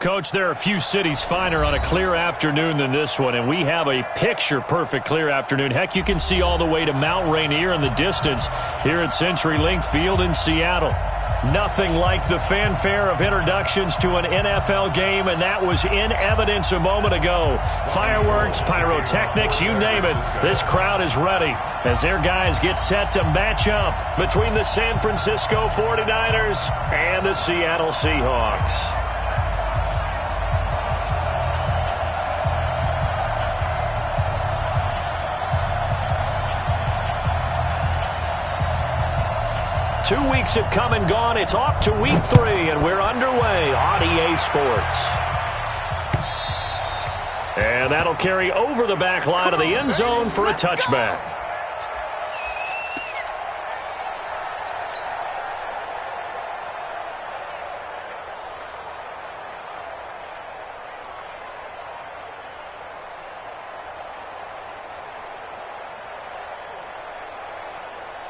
Coach, there are a few cities finer on a clear afternoon than this one, and we have a picture-perfect clear afternoon. Heck, you can see all the way to Mount Rainier in the distance here at CenturyLink Field in Seattle. Nothing like the fanfare of introductions to an NFL game, and that was in evidence a moment ago. Fireworks, pyrotechnics, you name it. This crowd is ready as their guys get set to match up between the San Francisco 49ers and the Seattle Seahawks. Two weeks have come and gone. It's off to week 3, and we're underway on EA Sports. And that'll carry over the back line of the end zone for a touchback.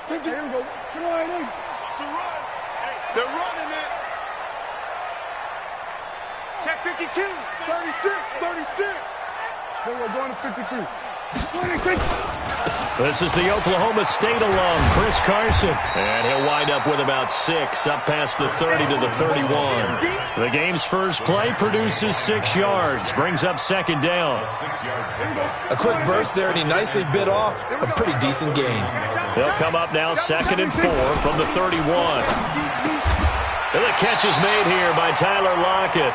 Here we go. They're running it. Check 52. 36. Here we're going to 53. 26. This is the Oklahoma State alum, Chris Carson. And he'll wind up with about 6, up past the 30 to the 31. The game's first play produces 6 yards, brings up second down. A quick burst there, and he nicely bit off a pretty decent gain. They'll come up now 2nd and 4 from the 31. And the catch is made here by Tyler Lockett.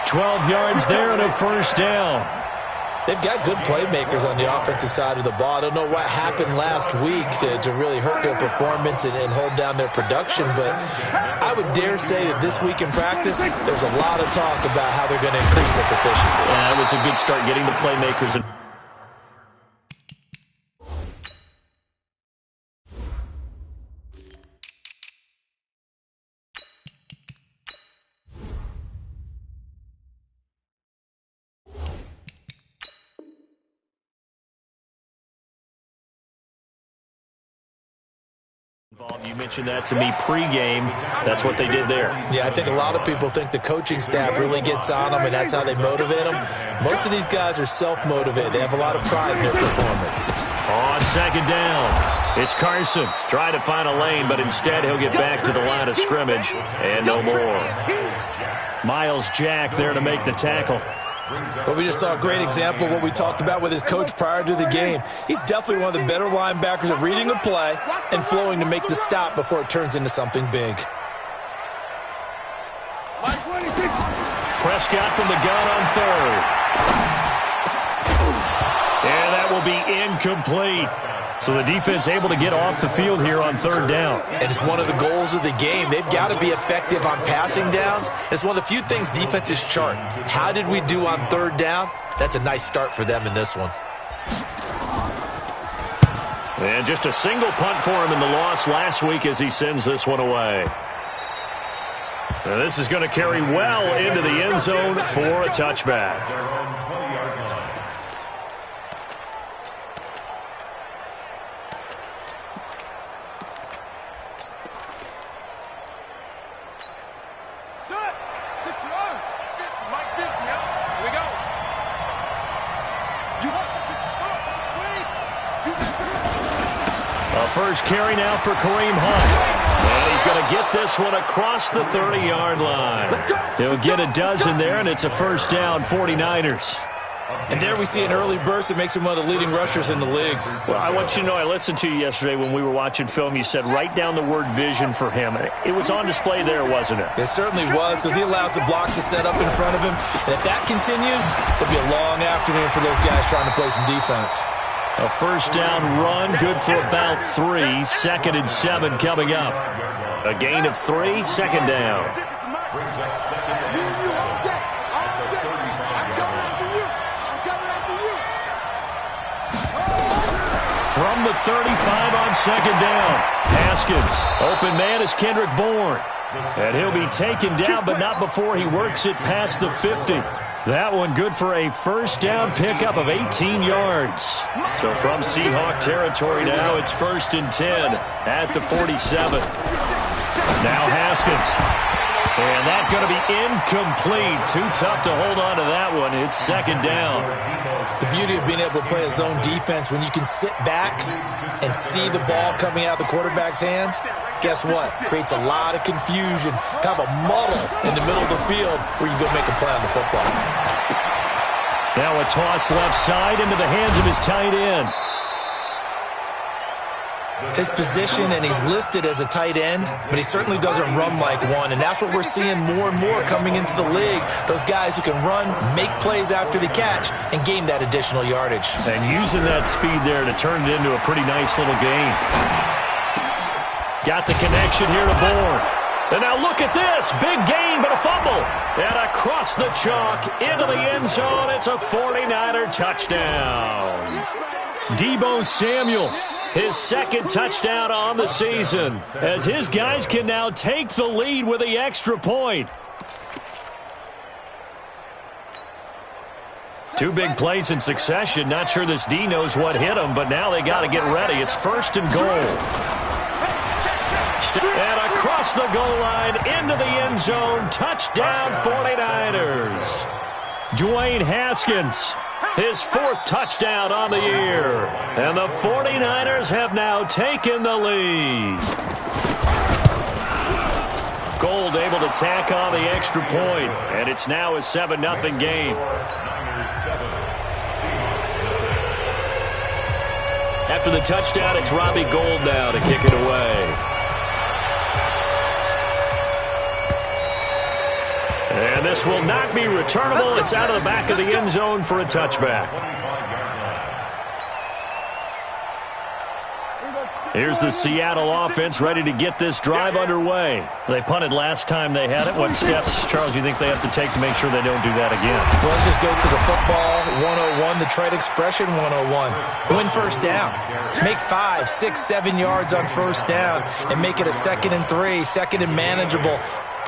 12 yards there and a first down. They've got good playmakers on the offensive side of the ball. I don't know what happened last week to really hurt their performance and hold down their production, but I would dare say that this week in practice, there's a lot of talk about how they're going to increase their proficiency. Yeah, that was a good start getting the playmakers in. You mentioned that to me pregame. That's what they did there. Yeah, I think a lot of people think the coaching staff really gets on them, and that's how they motivate them. Most of these guys are self-motivated. They have a lot of pride in their performance. On second down, it's Carson trying to find a lane, but instead he'll get back to the line of scrimmage and no more. Miles Jack there to make the tackle. Well, we just saw a great example of what we talked about with his coach prior to the game. He's definitely one of the better linebackers at reading a play and flowing to make the stop before it turns into something big. Prescott from the gun on 3rd. And that will be incomplete. So the defense able to get off the field here on 3rd down. And it's one of the goals of the game. They've got to be effective on passing downs. It's one of the few things defenses chart. How did we do on 3rd down? That's a nice start for them in this one. And just a single punt for him in the loss last week as he sends this one away. And this is going to carry well into the end zone for a touchback. First carry now for Kareem Hunt. And he's going to get this one across the 30-yard line. He'll get a dozen there, and it's a first down, 49ers. And there we see an early burst that makes him one of the leading rushers in the league. Well, I want you to know, I listened to you yesterday when we were watching film. You said write down the word vision for him. It was on display there, wasn't it? It certainly was, because he allows the blocks to set up in front of him. And if that continues, it'll be a long afternoon for those guys trying to play some defense. A first down run, good for about 3. 2nd and 7 coming up. A gain of 3, 2nd down. From the 35 on 2nd down. Haskins, open man is Kendrick Bourne. And he'll be taken down, but not before he works it past the 50. That one good for a first down pickup of 18 yards. So from Seahawk territory now, it's 1st and 10 at the 47. Now Haskins. And that's going to be incomplete. Too tough to hold on to that one. It's second down. The beauty of being able to play a zone defense, when you can sit back and see the ball coming out of the quarterback's hands, guess what? Creates a lot of confusion, kind of a muddle in the middle of the field where you can go make a play on the football. Now a toss left side into the hands of his tight end. His position, and he's listed as a tight end, but he certainly doesn't run like one, and that's what we're seeing more and more coming into the league. Those guys who can run, make plays after the catch, and gain that additional yardage. And using that speed there to turn it into a pretty nice little gain. Got the connection here to Bourne. And now look at this. Big gain, but a fumble. And across the chalk into the end zone. It's a 49er touchdown. Deebo Samuel, his second touchdown on the season, as his guys can now take the lead with the extra point. Two big plays in succession. Not sure this D knows what hit him, but now they got to get ready. It's first and goal. And across the goal line into the end zone. Touchdown 49ers. Dwayne Haskins, his fourth touchdown on the year. And the 49ers have now taken the lead. Gold able to tack on the extra point. And it's now a 7-0 game. After the touchdown, it's Robbie Gould now to kick it away. And this will not be returnable. It's out of the back of the end zone for a touchback. Here's the Seattle offense ready to get this drive underway. They punted last time they had it. What steps, Charles, you think they have to take to make sure they don't do that again? Well, let's just go to the football 101, the trade expression 101. Win first down. Make 5, 6, 7 yards on first down and make it a 2nd and 3, second and manageable.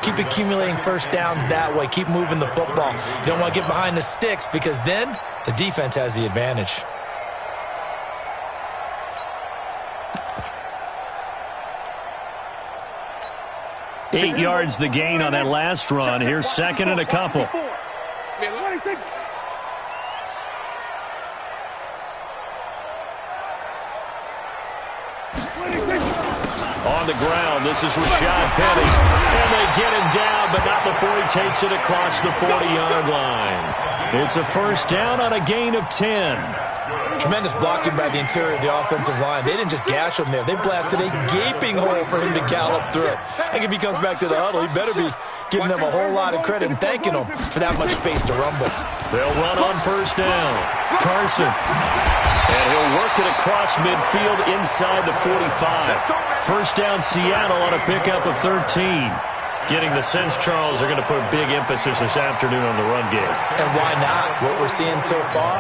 Keep accumulating first downs that way. Keep moving the football. You don't want to get behind the sticks because then the defense has the advantage. Eight yards the gain on that last run. Here's second and a couple. On the ground, this is Rashad Penny. And they get him down, but not before he takes it across the 40-yard line. It's a first down on a gain of 10. Tremendous blocking by the interior of the offensive line. They didn't just gash him there. They blasted a gaping hole for him to gallop through. I think if he comes back to the huddle, he better be giving them a whole lot of credit and thanking them for that much space to rumble. They'll run on first down. Carson. And he'll work it across midfield inside the 45. First down Seattle on a pickup of 13. Getting the sense, Charles, they're going to put a big emphasis this afternoon on the run game. And why not? What we're seeing so far,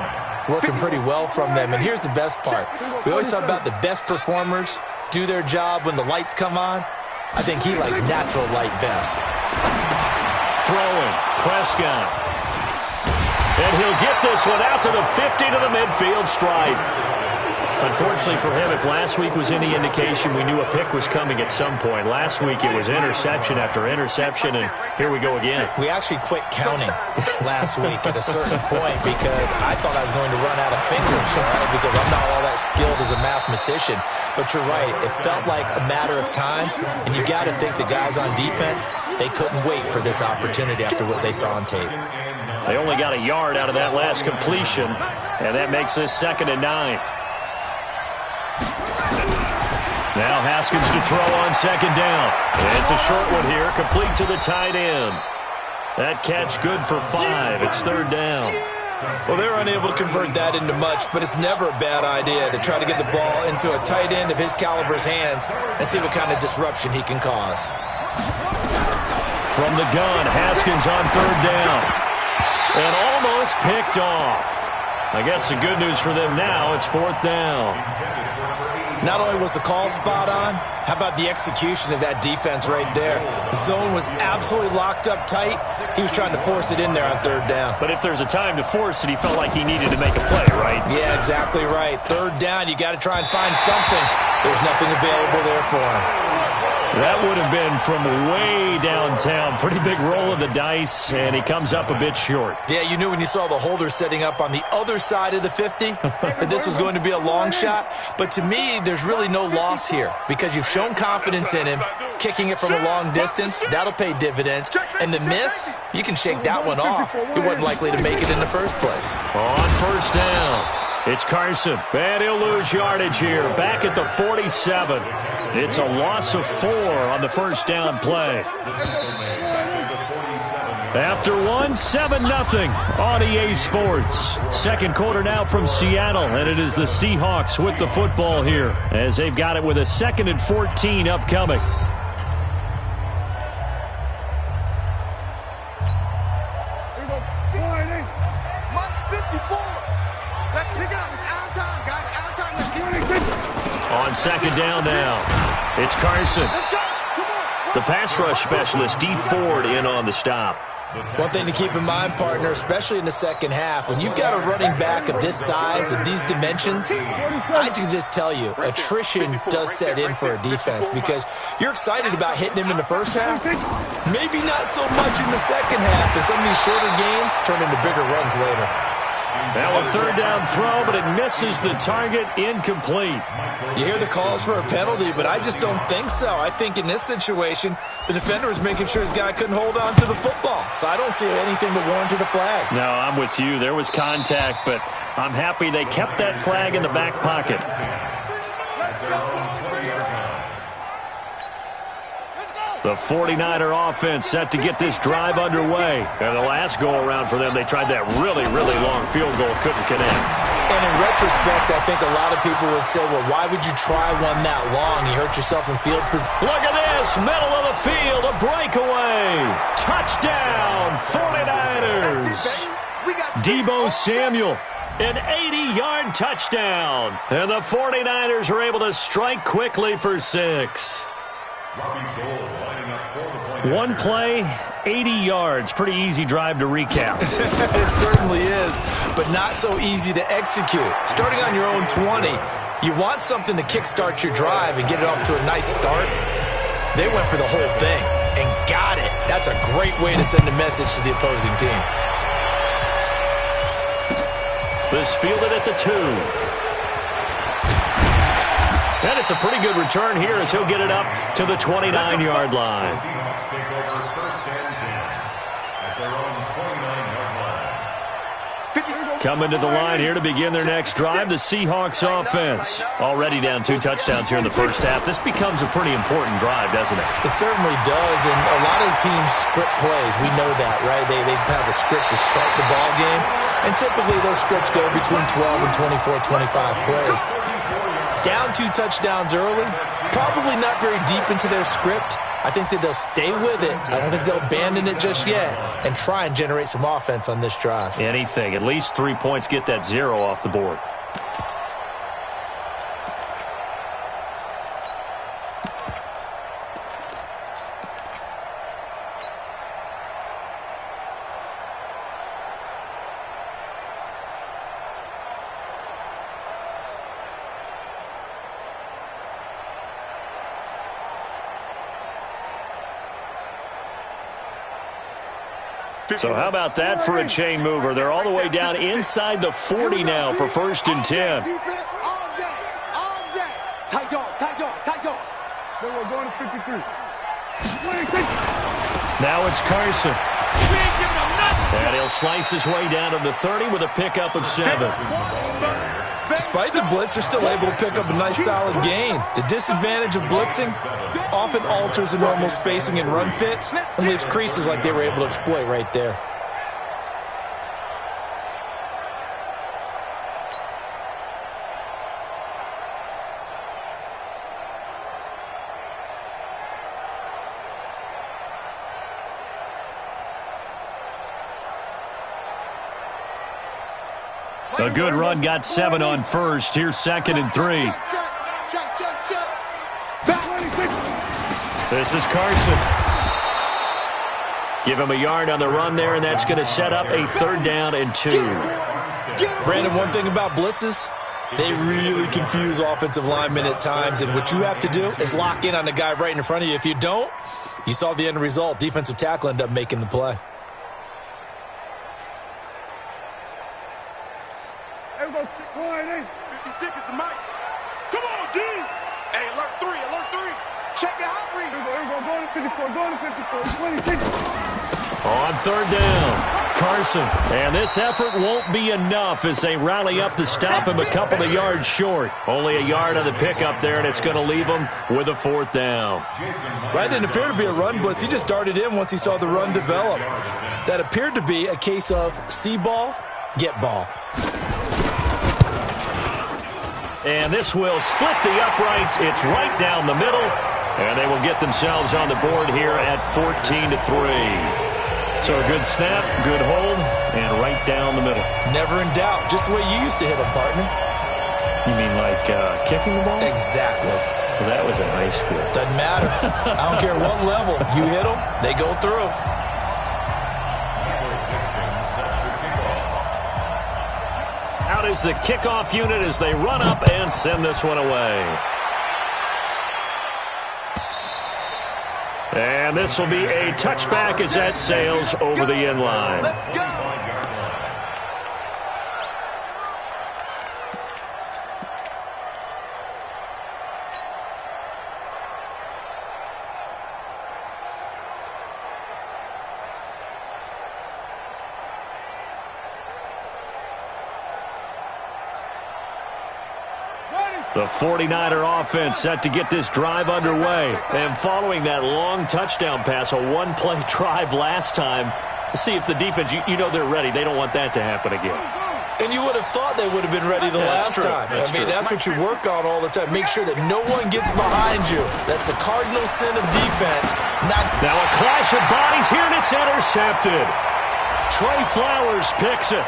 working pretty well from them. And here's the best part. We always talk about the best performers do their job when the lights come on. I think he likes natural light best. Throwing, Prescott. And he'll get this one out to the 50 to the midfield stripe. Unfortunately for him, if last week was any indication, we knew a pick was coming at some point. Last week it was interception after interception, and here we go again. We actually quit counting last week at a certain point because I thought I was going to run out of fingers, all right, because I'm not all that skilled as a mathematician. But you're right, it felt like a matter of time, and you got to think the guys on defense, they couldn't wait for this opportunity after what they saw on tape. They only got a yard out of that last completion, and that makes this 2nd and 9. Now Haskins to throw on second down. It's a short one here, complete to the tight end. That catch good for 5. It's 3rd down. Well, they're unable to convert that into much, but it's never a bad idea to try to get the ball into a tight end of his caliber's hands and see what kind of disruption he can cause. From the gun, Haskins on 3rd down. And almost picked off. I guess the good news for them now, it's 4th down. Not only was the call spot on, how about the execution of that defense right there? The zone was absolutely locked up tight. He was trying to force it in there on 3rd down. But if there's a time to force it, he felt like he needed to make a play, right? Yeah, exactly right. 3rd down, you got to try and find something. There's nothing available there for him. That would have been from way downtown. Pretty big roll of the dice, and he comes up a bit short. Yeah, you knew when you saw the holder setting up on the other side of the 50 that this was going to be a long shot. But to me, there's really no loss here because you've shown confidence in him. Kicking it from a long distance, that'll pay dividends. And the miss, you can shake that one off. He wasn't likely to make it in the first place. On first down, it's Carson. And he'll lose yardage here. Back at the 47. It's a loss of 4 on the first down play. After 7-0 on EA Sports. Second quarter now from Seattle, and it is the Seahawks with the football here as they've got it with a 2nd and 14 upcoming. On second down now, it's Carson. The pass rush specialist, D. Ford, in on the stop. One thing to keep in mind, partner, especially in the second half, when you've got a running back of this size, of these dimensions, I can just tell you, attrition does set in for a defense because you're excited about hitting him in the first half, maybe not so much in the second half, and some of these shorter gains turn into bigger runs later. Now a third down throw, but it misses the target, incomplete. You hear the calls for a penalty, but I just don't think so. I think in this situation, the defender was making sure his guy couldn't hold on to the football. So I don't see anything that warranted a flag. No, I'm with you. There was contact, but I'm happy they kept that flag in the back pocket. The 49er offense set to get this drive underway. And the last go-around for them, they tried that really, really long field goal, couldn't connect. And in retrospect, I think a lot of people would say, well, why would you try one that long? You hurt yourself in field position. Look at this, middle of the field, a breakaway. Touchdown, 49ers. Deebo Samuel, an 80-yard touchdown. And the 49ers are able to strike quickly for 6. One play, 80 yards. Pretty easy drive to recap. It certainly is, but not so easy to execute. Starting on your own 20, you want something to kickstart your drive and get it off to a nice start. They went for the whole thing and got it. That's a great way to send a message to the opposing team. This fielded at the 2. And it's a pretty good return here as he'll get it up to the 29-yard line. Coming to the line here to begin their next drive, the Seahawks offense. Already down 2 touchdowns here in the first half. This becomes a pretty important drive, doesn't it? It certainly does, and a lot of the teams script plays. We know that, right? They have a script to start the ball game, and typically those scripts go between 12 and 24, 25 plays. Down 2 touchdowns early, probably not very deep into their script. I think that they'll stay with it. I don't think they'll abandon it just yet and try and generate some offense on this drive. Anything. At least 3 points, get that 0 off the board. So how about that for a chain mover? They're all the way down inside the 40 now for 1st and 10. Defense all day, all day. Tight dog, tight dog, tight dog. We're going to 53. Now it's Carson. And he'll slice his way down to the 30 with a pickup of 7. Despite the blitz, they're still able to pick up a nice solid gain. The disadvantage of blitzing often alters the normal spacing and run fits and leaves creases like they were able to exploit right there. A good run got 7 on first. Here's 2nd and 3. This is Carson. Give him a yard on the run there, and that's going to set up a 3rd down and 2. Brandon, one thing about blitzes, They really confuse offensive linemen at times, and what you have to do is lock in on the guy right in front of you. If you don't, you saw the end result. Defensive tackle ended up making the play. Everybody, 56 is the mic. Come on, D. Hey, alert 3, alert 3. Check your hot read. Everybody, go to 54, go to 54, 26. On third down, Carson. And this effort won't be enough as they rally up to stop him a couple of yards short. Only a yard on the pickup there, and it's going to leave him with a fourth down. That didn't appear to be a run blitz. He just darted in once he saw the run develop. That appeared to be a case of see ball, get ball. And this will split the uprights. It's right down the middle, and they will get themselves on the board here at 14-3. So a good snap, good hold, and right down the middle. Never in doubt. Just the way you used to hit them, partner. You mean like kicking the ball? Exactly. Well, that was in high school. Doesn't matter. I don't care what level. You hit them, they go through. Out is the kickoff unit as they run up and send this one away. And this will be a touchback as that sails over the end line. Let's go. The 49er offense set to get this drive underway. And following that long touchdown pass, a one-play drive last time, let's see if the defense, you know they're ready. They don't want that to happen again. And you would have thought they would have been ready the last time. That's what you work on all the time. Make sure that no one gets behind you. That's the cardinal sin of defense. Now a clash of bodies here, and it's intercepted. Trey Flowers picks it.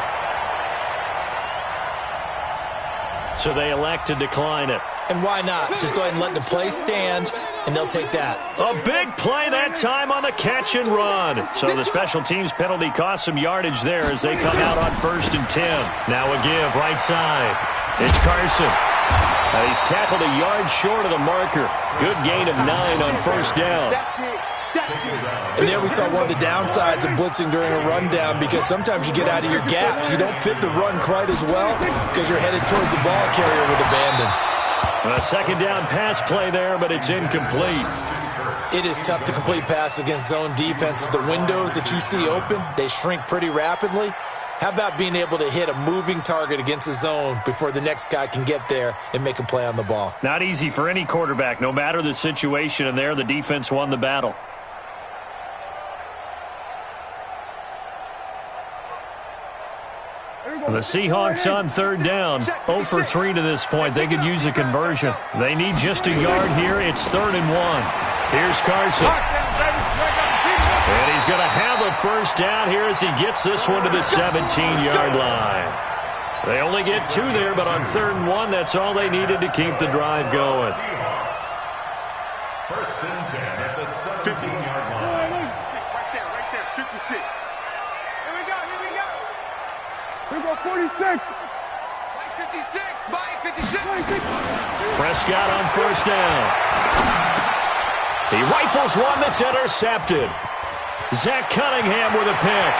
So they elect to decline it. And why not? Just go ahead and let the play stand, and they'll take that. A big play that time on the catch and run. So the special teams penalty cost some yardage there as they come out on 1st and 10. Now a give right side. It's Carson. He's tackled a yard short of the marker. Good gain of 9 on 1st down. And there we saw one of the downsides of blitzing during a rundown, because sometimes you get out of your gaps. You don't fit the run quite as well because you're headed towards the ball carrier with abandon. A 2nd down pass play there, but it's incomplete. It is tough to complete passes against zone defenses. The windows that you see open, they shrink pretty rapidly. How about being able to hit a moving target against a zone before the next guy can get there and make a play on the ball? Not easy for any quarterback, no matter the situation, and there the defense won the battle. The Seahawks on 3rd down, 0 for 3 to this point. They could use a conversion. They need just a yard here. It's 3rd and 1. Here's Carson. And he's going to have a 1st down here as he gets this one to the 17-yard line. They only get 2 there, but on 3rd and 1, that's all they needed to keep the drive going. 1st and 10 at the 17-yard line. Right there, 56. Here we go. Here we go, 46. Mike 56, Mike 56. Prescott on 1st down. He rifles one that's intercepted. Zach Cunningham with a pick.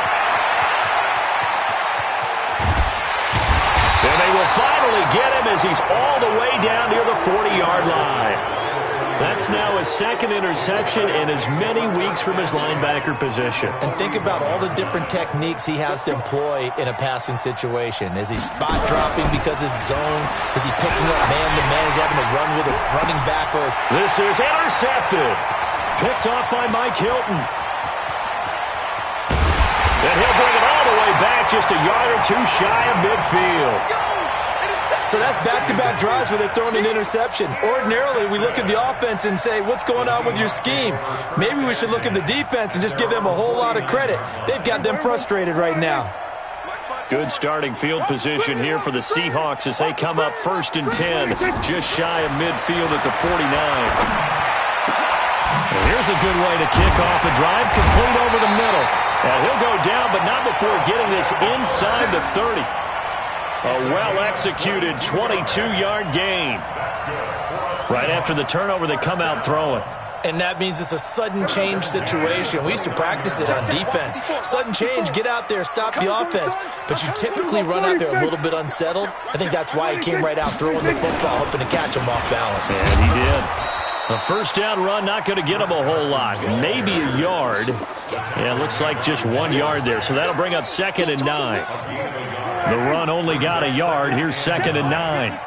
And they will finally get him as he's all the way down near the 40-yard line. That's now his 2nd interception in as many weeks from his linebacker position. And think about all the different techniques he has to employ in a passing situation. Is he spot dropping because it's zone? Is he picking up man-to-man? Is he having to run with a running back? Or this is intercepted. Picked off by Mike Hilton. And he'll bring it all the way back, just a yard or 2 shy of midfield. So that's back-to-back drives where they're throwing an interception. Ordinarily, we look at the offense and say, what's going on with your scheme? Maybe we should look at the defense and just give them a whole lot of credit. They've got them frustrated right now. Good starting field position here for the Seahawks as they come up 1st and 10, just shy of midfield at the 49. And here's a good way to kick off a drive, complete over the middle. And he'll go down, but not before getting this inside the 30. A well-executed 22-yard gain. Right after the turnover, they come out throwing. And that means it's a sudden change situation. We used to practice it on defense. Sudden change, get out there, stop the offense. But you typically run out there a little bit unsettled. I think that's why he came right out throwing the football, hoping to catch him off balance. And he did. A first down run, not going to get him a whole lot. Maybe a yard. Yeah, it looks like just 1 yard there. So that'll bring up 2nd and 9. The run only got a yard. Here's 2nd and 9.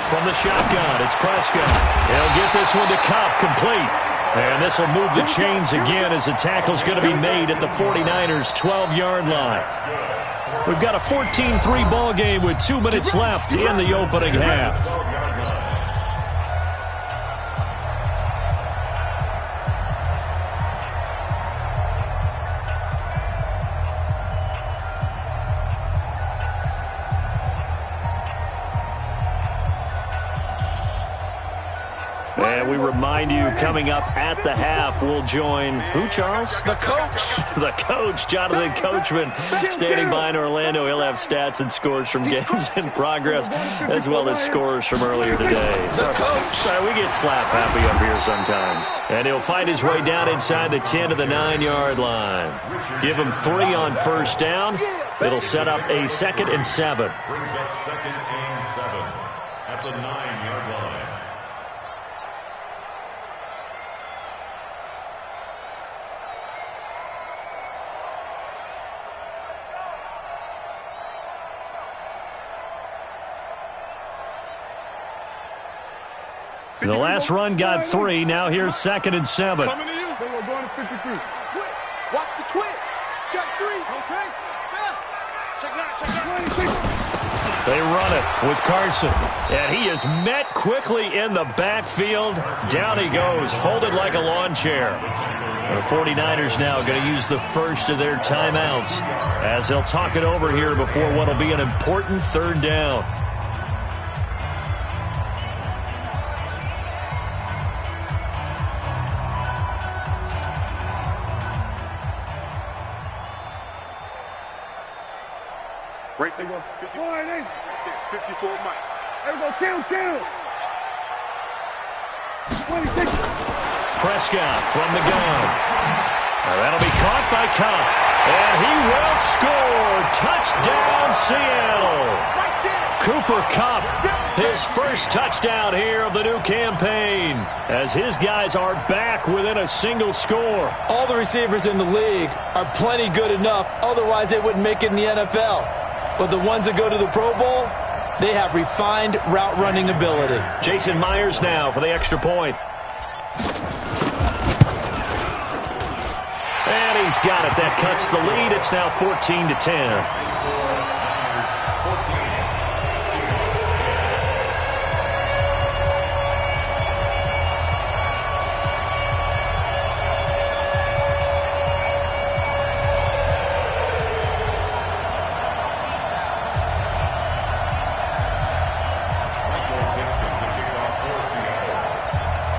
From the shotgun, it's Prescott. He'll get this one to Cup, complete. And this will move the chains again as the tackle's going to be made at the 49ers' 12-yard line. We've got a 14-3 ball game with 2 minutes left in the opening half. And we remind you, coming up at the half, we'll join who, Charles? The coach. The coach, Jonathan Coachman, standing by in Orlando. He'll have stats and scores from games in progress, as well as scores from earlier today. The coach. Sorry, we get slap happy up here sometimes. And he'll find his way down inside the 10 to the 9-yard line. Give him 3 on first down. It'll set up a 2nd and 7. Brings up 2nd and 7 at the 9-yard line. The last run got 3. Now here's 2nd and 7. Coming to you. We're going to 53. Watch the twitch. Check 3. Okay. Check 9. They run it with Carson. And he is met quickly in the backfield. Down he goes, folded like a lawn chair. The 49ers now going to use the first of their timeouts as they'll talk it over here before what will be an important 3rd down. Right there. 54 Mike. There we go. Kill. 26. Prescott from the gun. That'll be caught by Cup. And he will score. Touchdown, Seattle. Cooper Kupp, his first touchdown here of the new campaign, as his guys are back within a single score. All the receivers in the league are plenty good enough, otherwise they wouldn't make it in the NFL. But the ones that go to the Pro Bowl, they have refined route running ability. Jason Myers now for the extra point. And he's got it. That cuts the lead. It's now 14-10.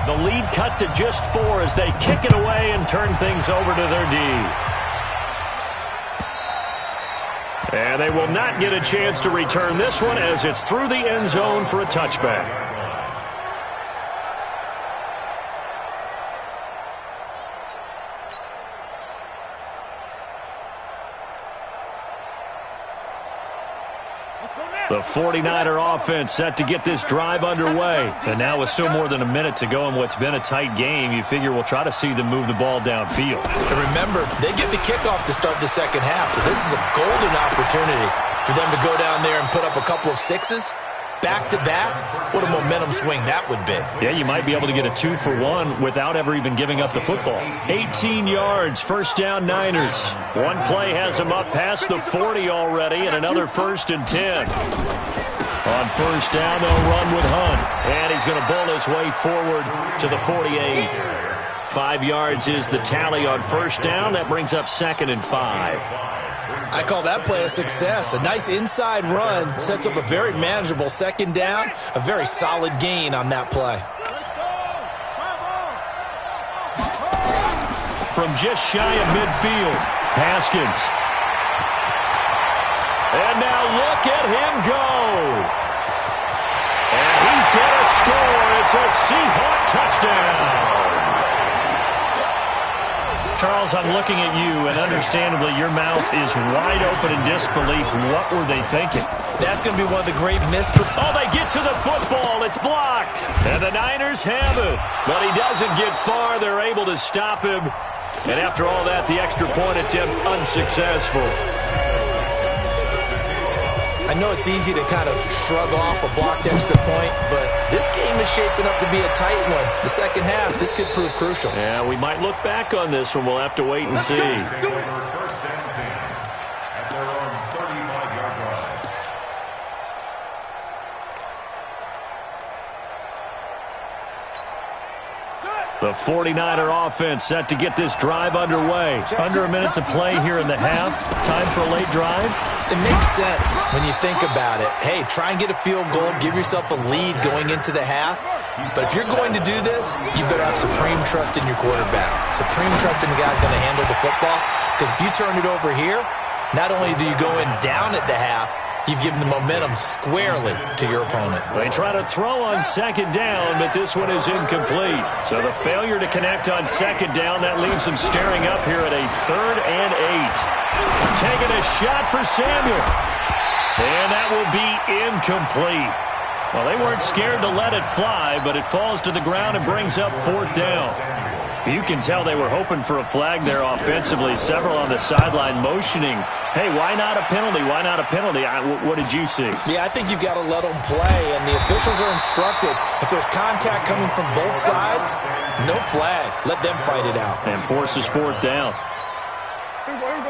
The lead cut to just 4 as they kick it away and turn things over to their D. And they will not get a chance to return this one as it's through the end zone for a touchback. The 49er offense set to get this drive underway. And now with still more than a minute to go in what's been a tight game, you figure we'll try to see them move the ball downfield. And remember, they get the kickoff to start the second half, so this is a golden opportunity for them to go down there and put up a couple of 6s. Back-to-back, what a momentum swing that would be. Yeah, you might be able to get a 2-for-1 without ever even giving up the football. 18 yards, first down Niners. One play has them up past the 40 already, and another 1st and 10. On first down, they'll run with Hunt. And he's going to bowl his way forward to the 48. 5 yards is the tally on first down. That brings up 2nd and 5. I call that play a success. A nice inside run sets up a very manageable second down. A very solid gain on that play. from just shy of midfield. Haskins. And now look at him go. And he's going to score. It's a Seahawk touchdown. Charles, I'm looking at you, and understandably, your mouth is wide open in disbelief. What were they thinking? That's going to be one of the great mysteries. Oh, they get to the football. It's blocked. And the Niners have it. But he doesn't get far. They're able to stop him. And after all that, the extra point attempt unsuccessful. I know it's easy to kind of shrug off a blocked extra point, but this game is shaping up to be a tight one. The second half, this could prove crucial. Yeah, we might look back on this one. We'll have to wait and see. First and 10 at their own 35-yard line. The 49er offense set to get this drive underway. Under a minute to play here in the half. Time for a late drive. It makes sense when you think about it. Hey, try and get a field goal. Give yourself a lead going into the half. But if you're going to do this, you better have supreme trust in your quarterback. Supreme trust in the guy's going to handle the football. Because if you turn it over here, not only do you go in down at the half, you've given the momentum squarely to your opponent. They try to throw on second down, but this one is incomplete. So the failure to connect on second down, that leaves them staring up here at a 3rd and 8. Taking a shot for Samuel. And that will be incomplete. Well, they weren't scared to let it fly, but it falls to the ground and brings up 4th down. You can tell they were hoping for a flag there offensively. Several on the sideline motioning, hey, why not a penalty? Why not a penalty? What did you see? Yeah, I think you've got to let them play, and the officials are instructed. If there's contact coming from both sides, no flag. Let them fight it out. And forces 4th down.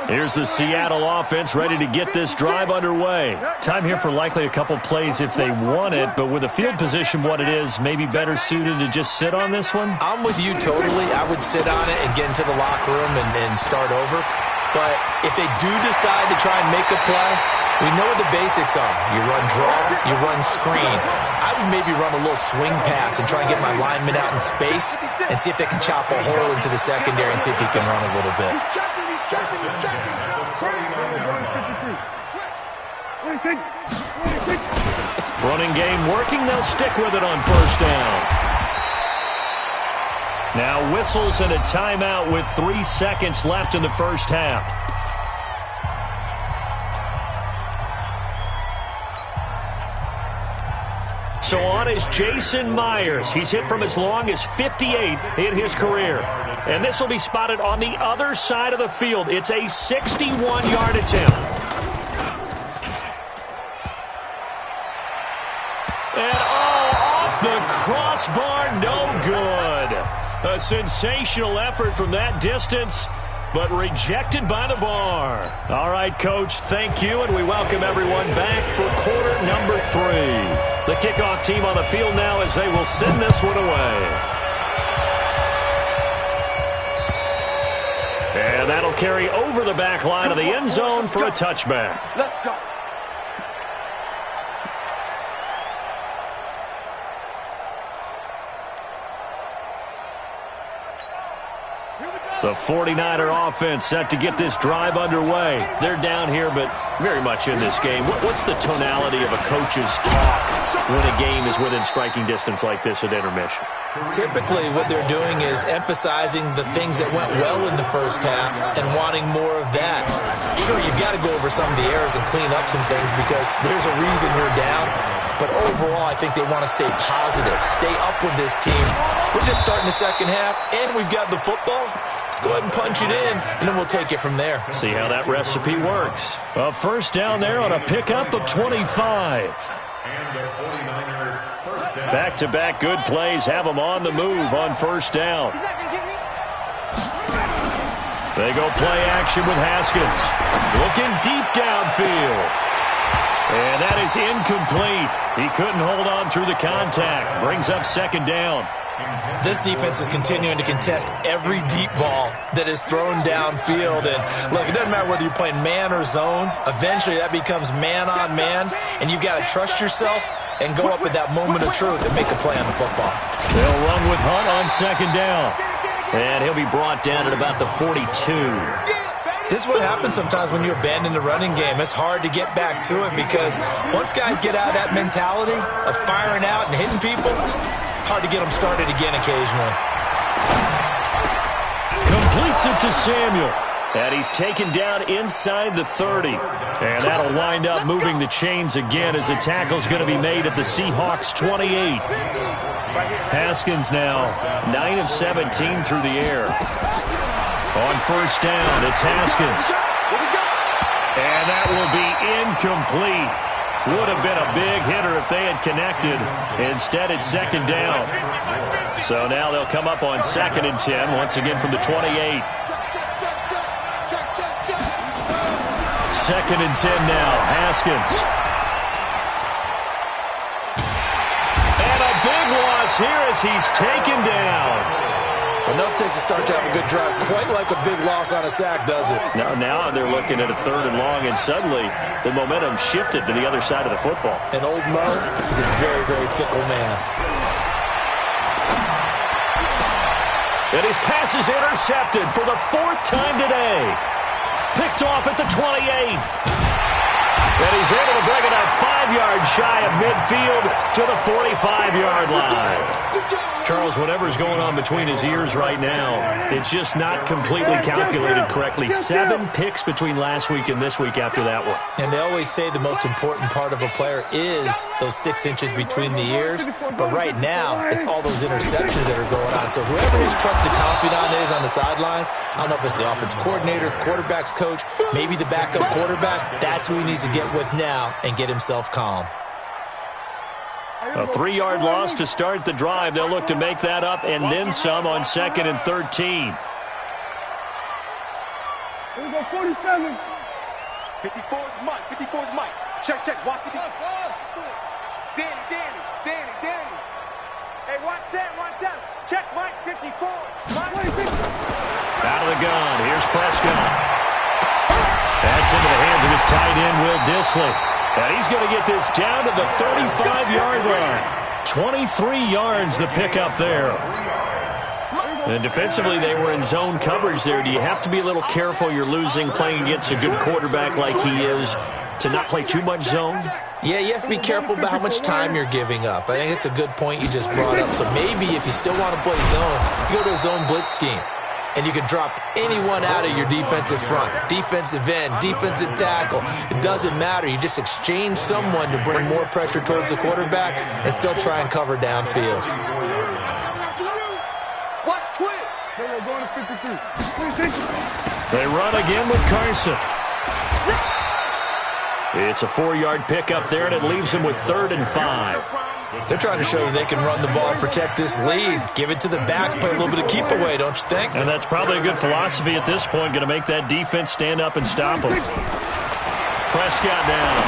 Here's the Seattle offense ready to get this drive underway. Time here for likely a couple plays if they want it, but with the field position what it is, maybe better suited to just sit on this one? I'm with you totally. I would sit on it and get into the locker room and start over. But if they do decide to try and make a play, we know what the basics are. You run draw, you run screen. I would maybe run a little swing pass and try and get my lineman out in space and see if they can chop a hole into the secondary and see if he can run a little bit. Running game working. They'll stick with it on 1st down. Now whistles and a timeout with 3 seconds left in the first half. So on is Jason Myers. He's hit from as long as 58 in his career. And this will be spotted on the other side of the field. It's a 61-yard attempt. And off the crossbar, no good. A sensational effort from that distance, but rejected by the bar. All right, Coach, thank you, and we welcome everyone back for quarter number 3. The kickoff team on the field now as they will send this one away. And that'll carry over the back line of the end zone for a touchback. Let's go. The 49er offense set to get this drive underway. They're down here, but very much in this game. What's the tonality of a coach's talk when a game is within striking distance like this at intermission? Typically, what they're doing is emphasizing the things that went well in the first half and wanting more of that. Sure, you've got to go over some of the errors and clean up some things because there's a reason you're down. But overall, I think they want to stay positive, stay up with this team. We're just starting the second half, and we've got the football. Let's go ahead and punch it in, and then we'll take it from there. See how that recipe works. A 1st down there on a pickup of 25. And the 49er first down. Back-to-back good plays have them on the move on 1st down. They go play action with Haskins. Looking deep downfield. And that is incomplete. He couldn't hold on through the contact. Brings up 2nd down. This defense is continuing to contest every deep ball that is thrown downfield. And look, it doesn't matter whether you're playing man or zone. Eventually, that becomes man on man. And you've got to trust yourself and go up at that moment of truth and make a play on the football. They'll run with Hunt on 2nd down. And he'll be brought down at about the 42. This is what happens sometimes when you abandon the running game. It's hard to get back to it because once guys get out of that mentality of firing out and hitting people, hard to get them started again occasionally. Completes it to Samuel. And he's taken down inside the 30. And that'll wind up moving the chains again as the tackle's going to be made at the Seahawks 28. Haskins now 9 of 17 through the air. On first down, it's Haskins. And that will be incomplete. Would have been a big hitter if they had connected. Instead, it's second down. So now they'll come up on 2nd and 10, once again from the 28. 2nd and 10 now, Haskins. And a big loss here as he's taken down. Enough takes a start to have a good drive. Quite like a big loss on a sack, does it? Now they're looking at a 3rd and long, and suddenly the momentum shifted to the other side of the football. And old Mo is a very, very fickle man. And his pass is intercepted for the 4th time today. Picked off at the 28. And he's able to bring it up 5 yards shy of midfield to the 45-yard line. Charles, whatever's going on between his ears right now, it's just not completely calculated correctly. 7 picks between last week and this week after that one. And they always say the most important part of a player is those 6 inches between the ears. But right now, it's all those interceptions that are going on. So whoever his trusted confidant is on the sidelines, I don't know if it's the offense coordinator, the quarterback's coach, maybe the backup quarterback, that's who he needs to get with now and get himself calm. A 3-yard loss to start the drive. They'll look to make that up and then some on 2nd and 13. Here we go, 47. 54 is Mike. 54 is Mike. Check. Watch 54. Danny. Hey, watch Sam. Check Mike, 54. Out of the gun. Here's Prescott. That's into the hands of his tight end, Will Dissly. And he's going to get this down to the 35-yard line. 23 yards the pickup there. And defensively, they were in zone coverage there. Do you have to be a little careful? You're losing, playing against a good quarterback like he is, to not play too much zone? Yeah, you have to be careful about how much time you're giving up. I think it's a good point you just brought up. So maybe if you still want to play zone, you go to a zone blitz scheme. And you can drop anyone out of your defensive front. Defensive end, defensive tackle. It doesn't matter. You just exchange someone to bring more pressure towards the quarterback and still try and cover downfield. Watch twist. They're going to 53. They run again with Carson. It's a 4-yard pickup there, and it leaves them with 3rd and 5. They're trying to show you they can run the ball and protect this lead. Give it to the backs, play a little bit of keep away, don't you think? And that's probably a good philosophy at this point, going to make that defense stand up and stop them. Prescott down.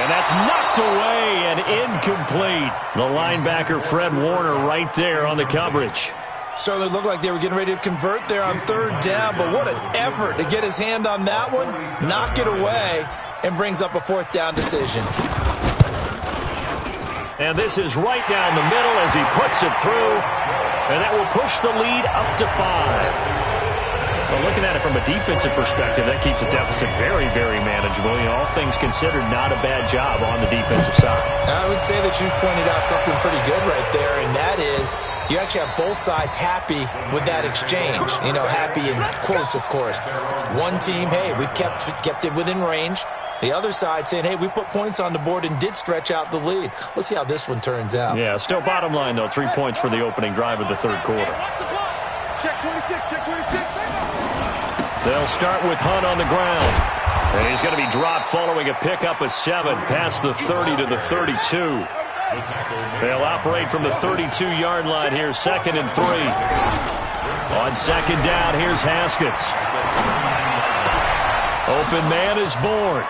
And that's knocked away and incomplete. The linebacker, Fred Warner, right there on the coverage. Certainly looked like they were getting ready to convert there on 3rd down, but what an effort to get his hand on that one, knock it away, and brings up a 4th down decision. And this is right down the middle as he puts it through. And that will push the lead up to 5. Well, looking at it from a defensive perspective, that keeps the deficit very, very manageable. You know, all things considered, not a bad job on the defensive side. I would say that you pointed out something pretty good right there, and that is you actually have both sides happy with that exchange. You know, happy in quotes, of course. One team, hey, we've kept it within range. The other side saying, hey, we put points on the board and did stretch out the lead. Let's see how this one turns out. Yeah, still bottom line, though, 3 points for the opening drive of the 3rd quarter. Check 26. They'll start with Hunt on the ground. And he's going to be dropped following a pickup of 7 past the 30 to the 32. They'll operate from the 32-yard line here, 2nd and 3. On 2nd down, here's Haskins. Open man is born.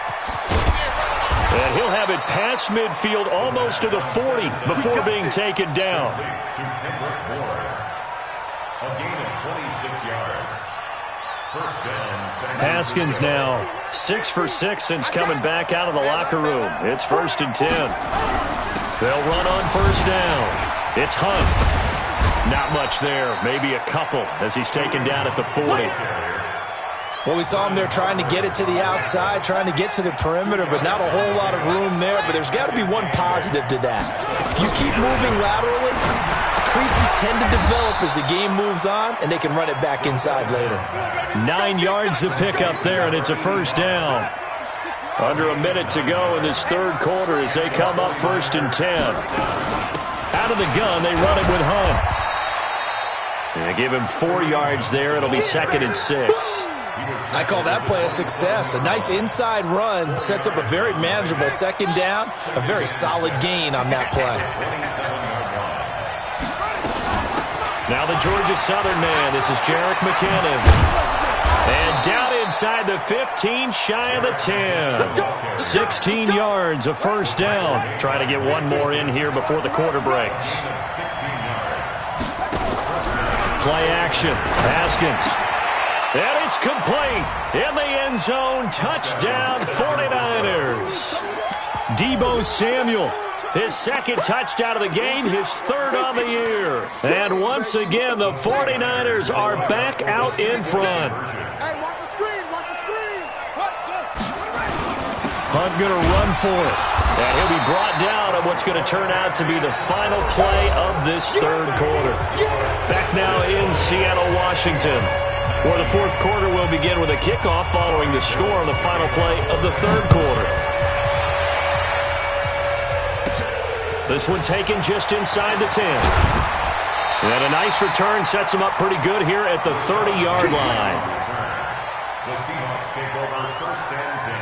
And he'll have it past midfield almost to the 40 before being taken down. A gain of 26 yards. First down, Haskins now 6 for 6 since coming back out of the locker room. It's 1st and 10. They'll run on 1st down. It's Hunt. Not much there. Maybe a couple as he's taken down at the 40. Well, we saw him there trying to get it to the outside, trying to get to the perimeter, but not a whole lot of room there. But there's got to be one positive to that. If you keep moving laterally, creases tend to develop as the game moves on, and they can run it back inside later. 9 yards to pick up there, and it's a first down. Under a minute to go in this third quarter as they come up 1st and 10. Out of the gun, they run it with Hunt. And they give him 4 yards there. It'll be 2nd and 6. I call that play a success. A nice inside run sets up a very manageable 2nd down. A very solid gain on that play. Now the Georgia Southern man. This is Jerick McKinnon. And down inside the 15, shy of the 10. 16 yards, a first down. Trying to get one more in here before the quarter breaks. Play action. Haskins. And it's complete. In the end zone, touchdown 49ers. Deebo Samuel. His 2nd touchdown of the game, his 3rd on the year. And once again, the 49ers are back out in front. Hey, watch the screen, watch the screen. Hunt going to run for it. And he'll be brought down on what's going to turn out to be the final play of this third quarter. Back now in Seattle, Washington, where the fourth quarter will begin with a kickoff following the score on the final play of the third quarter. This one taken just inside the 10. And a nice return sets him up pretty good here at the 30-yard line. The Seahawks take over 1st and 10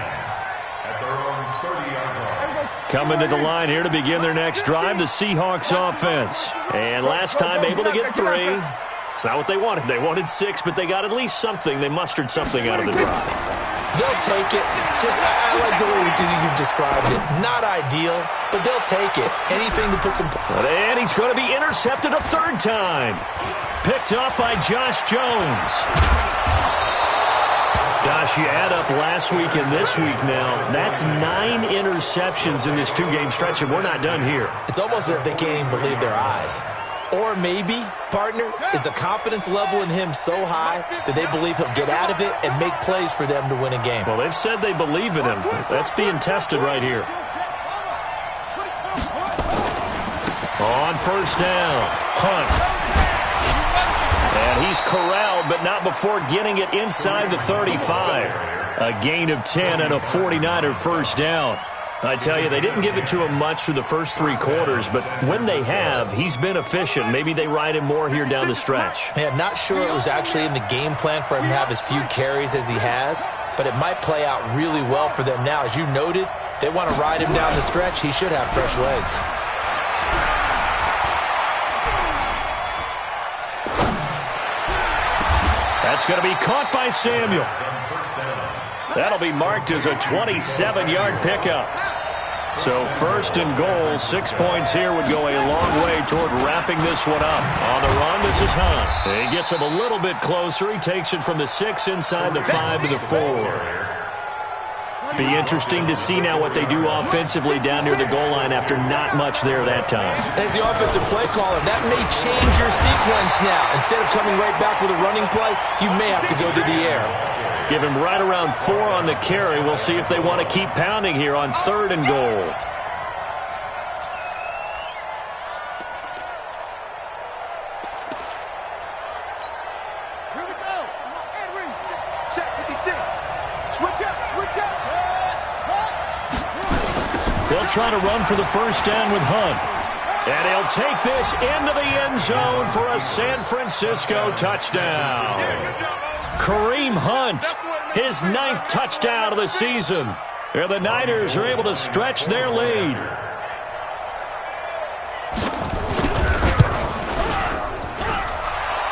at their own 30-yard line. Coming to the line here to begin their next drive, the Seahawks offense. And last time able to get 3. It's not what they wanted. They wanted 6, but they got at least something. They mustered something out of the drive. They'll take it. I like the way you described it. Not ideal, but they'll take it. Anything to put some... And he's going to be intercepted a 3rd time. Picked up by Josh Jones. Gosh, you add up last week and this week now. That's 9 interceptions in this 2-game stretch, and we're not done here. It's almost as if they can't even believe their eyes. Or maybe, partner, is the confidence level in him so high that they believe he'll get out of it and make plays for them to win a game. Well, they've said they believe in him. That's being tested right here. On 1st down, Hunt. And he's corralled, but not before getting it inside the 35. A gain of 10 and a 49er first down. I tell you, they didn't give it to him much through the first 3 quarters, but when they have, he's been efficient. Maybe they ride him more here down the stretch. Man, not sure it was actually in the game plan for him to have as few carries as he has, but it might play out really well for them now. As you noted, if they want to ride him down the stretch, he should have fresh legs. That's going to be caught by Samuel. That'll be marked as a 27-yard pickup. So 1st and goal, 6 points here would go a long way toward wrapping this one up. On the run, this is Hunt. He gets him a little bit closer. He takes it from the 6 inside the 5 to the 4. Be interesting to see now what they do offensively down near the goal line after not much there that time. As the offensive play caller, that may change your sequence now. Instead of coming right back with a running play, you may have to go to the air. Give him right around 4 on the carry. We'll see if they want to keep pounding here on 3rd and goal. Here we go. Edwin. Check 56. Switch up, switch up. They'll try to run for the first down with Hunt. And he'll take this into the end zone for a San Francisco touchdown. Kareem Hunt, his 9th touchdown of the season. And the Niners are able to stretch their lead.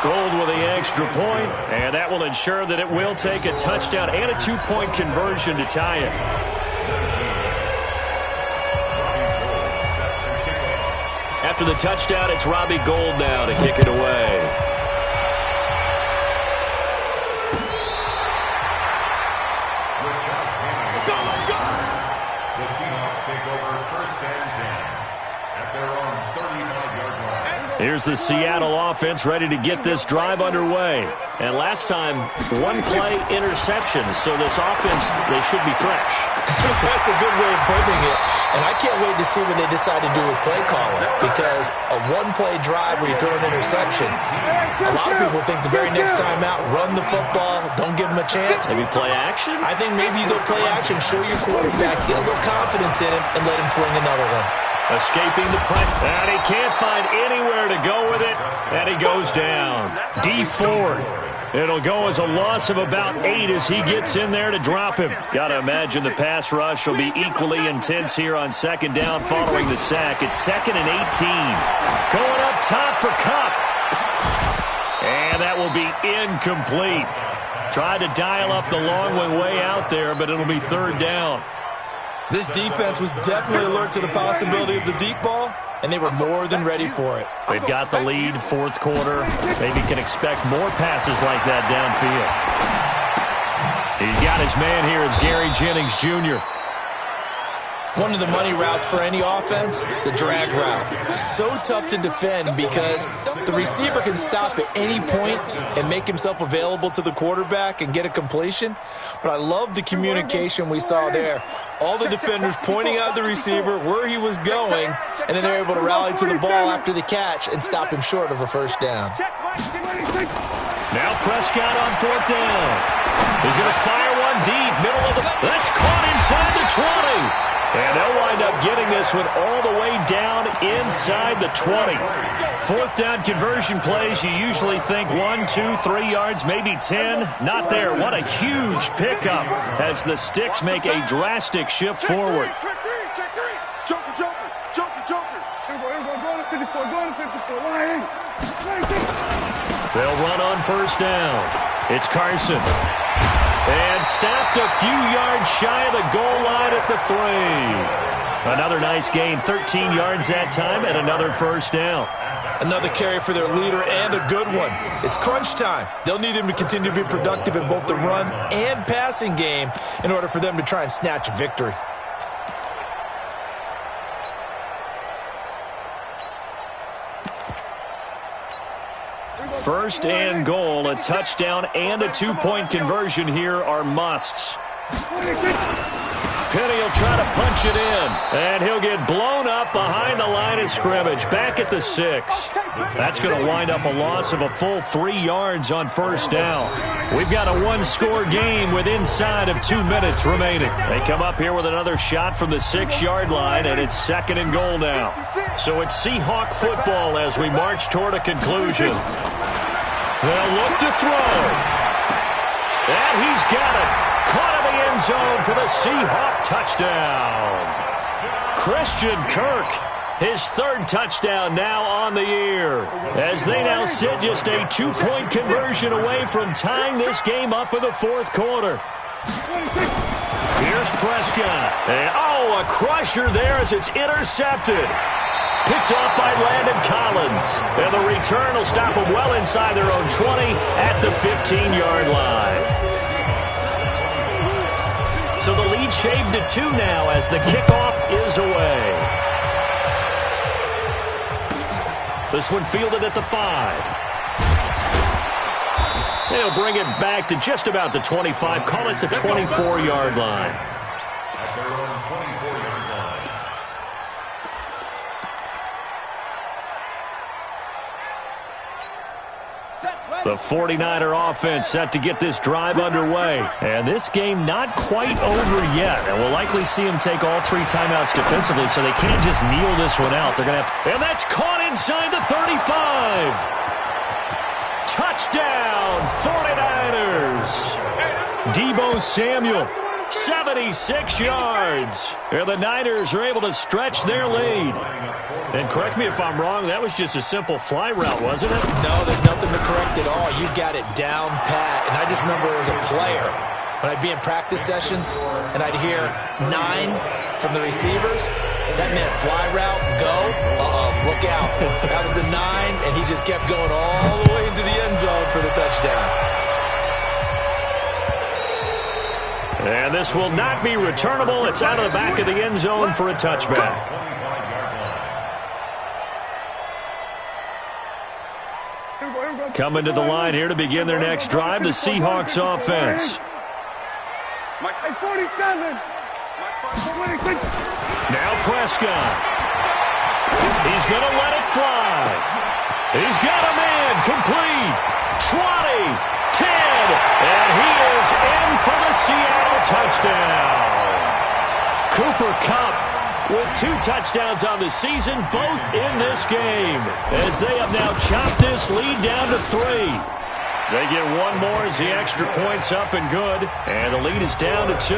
Gold with the extra point, and that will ensure that it will take a touchdown and a 2-point conversion to tie it. After the touchdown, it's Robbie Gould now to kick it away. Here's the Seattle offense ready to get this drive underway. And last time, one play interception. So this offense, they should be fresh. That's a good way of putting it. And I can't wait to see what they decide to do with play calling. Because a one-play drive where you throw an interception, a lot of people think the very next time out, run the football, don't give them a chance. Maybe play action? I think maybe you go play action, show your quarterback, get a little confidence in him, and let him fling another one. Escaping the pressure. And he can't find anywhere to go with it. And he goes down. D Ford. It'll go as a loss of about 8 as he gets in there to drop him. Got to imagine the pass rush will be equally intense here on second down following the sack. It's 2nd and 18. Going up top for Kupp. And that will be incomplete. Tried to dial up the long one way out there, but it'll be 3rd down. This defense was definitely alert to the possibility of the deep ball, and they were more than ready for it. They've got the lead, 4th quarter. Maybe can expect more passes like that downfield. He's got his man here. It's Gary Jennings Jr. One of the money routes for any offense, the drag route. So tough to defend because the receiver can stop at any point and make himself available to the quarterback and get a completion. But I love the communication we saw there. All the defenders pointing out the receiver where he was going, and then they're able to rally to the ball after the catch and stop him short of a first down. Now Prescott on 4th down. He's going to fire one deep, middle of the... That's caught inside the 20. And they'll wind up getting this one all the way down inside the 20. 4th down conversion plays, you usually think 1, 2, 3 yards, maybe 10. Not there. What a huge pickup as the Sticks make a drastic shift forward. Check three. Joker. Go to 54. They'll run on 1st down. It's Carson. And stopped a few yards shy of the goal line at the 3. Another nice gain, 13 yards that time, and another 1st down. Another carry for their leader and a good one. It's crunch time. They'll need him to continue to be productive in both the run and passing game in order for them to try and snatch a victory. First and goal, a touchdown and a 2-point conversion here are musts. Penny will try to punch it in, and he'll get blown up behind the line of scrimmage, back at the 6. That's going to wind up a loss of a full 3 yards on 1st down. We've got a 1-score game with inside of 2 minutes remaining. They come up here with another shot from the 6-yard line, and it's 2nd and goal now. So it's Seahawk football as we march toward a conclusion. They'll look to throw. And he's got it. Caught in the end zone for the Seahawk touchdown. Christian Kirk, his 3rd touchdown now on the year. As they now sit just a 2-point conversion away from tying this game up in the 4th quarter. Here's Prescott. And, a crusher there as it's intercepted. Picked off by Landon Collins. And the return will stop them well inside their own 20 at the 15-yard line. So the lead shaved to 2 now as the kickoff is away. This one fielded at the 5. They'll bring it back to just about the 25. Call it the 24-yard line. At their own 24-yard line. The 49er offense set to get this drive underway. And this game not quite over yet. And we'll likely see them take all 3 timeouts defensively, so they can't just kneel this one out. They're going to have to... And that's caught inside the 35. Touchdown, 49ers. Deebo Samuel, 76 yards. And the Niners are able to stretch their lead. And correct me if I'm wrong, that was just a simple fly route, wasn't it? No, there's nothing to correct at all. You got it down pat. And I just remember as a player, when I'd be in practice sessions and I'd hear 9 from the receivers, that meant fly route, go, look out. That was the 9, and he just kept going all the way into the end zone for the touchdown. And this will not be returnable. It's out of the back of the end zone for a touchback. Coming to the line here to begin their next drive, the Seahawks offense. Hey, 47. Now Prescott. He's going to let it fly. He's got him in. Complete. 20. 10. And he is in for the Seattle touchdown. Cooper Kupp with 2 touchdowns on the season, both in this game, as they have now chopped this lead down to 3. They get one more as the extra point's up and good, and the lead is down to 2.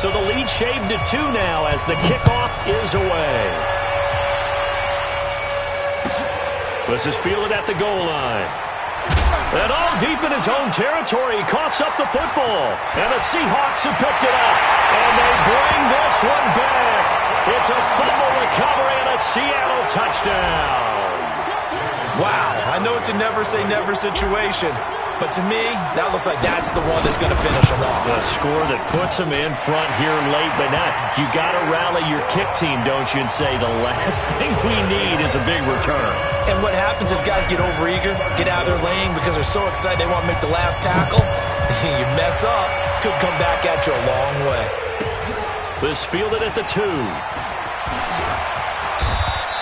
So the lead shaved to 2 now as the kickoff is away. This is fielded at the goal line. And all deep in his own territory, he coughs up the football. And the Seahawks have picked it up. And they bring this one back. It's a fumble recovery and a Seattle touchdown. Wow, I know it's a never-say-never situation, but to me, that looks like that's the one that's going to finish them off. The score that puts them in front here late, but not. You got to rally your kick team, don't you, and say the last thing we need is a big return. And what happens is guys get overeager, get out of their lane because they're so excited they want to make the last tackle. You mess up, could come back at you a long way. This fielded at the 2.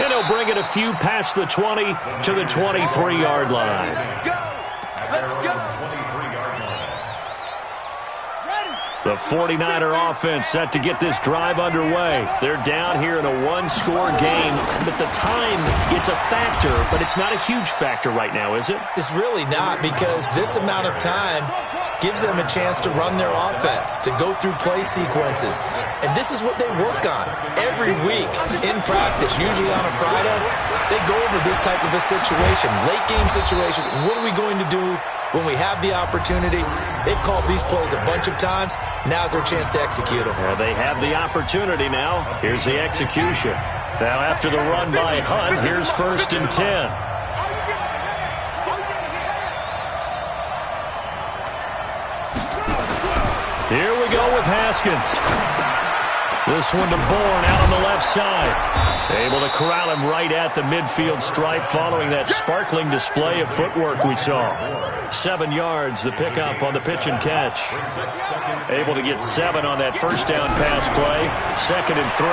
And he'll bring it a few past the 20 to the 23-yard line. The 49er offense set to get this drive underway. They're down here in a 1-score game, but the time, it's a factor, but it's not a huge factor right now, is it? It's really not, because this amount of time gives them a chance to run their offense, to go through play sequences. And this is what they work on every week in practice, usually on a Friday. They go over this type of a situation, late game situation. What are we going to do when we have the opportunity? They've called these plays a bunch of times. Now's their chance to execute them. Well, they have the opportunity now. Here's the execution. Now after the run by Hunt, here's 1st and 10. Here we go with Haskins. This one to Bourne out on the left side. Able to corral him right at the midfield stripe following that sparkling display of footwork we saw. 7 yards, the pickup on the pitch and catch. Able to get 7 on that first down pass play. 2nd and 3.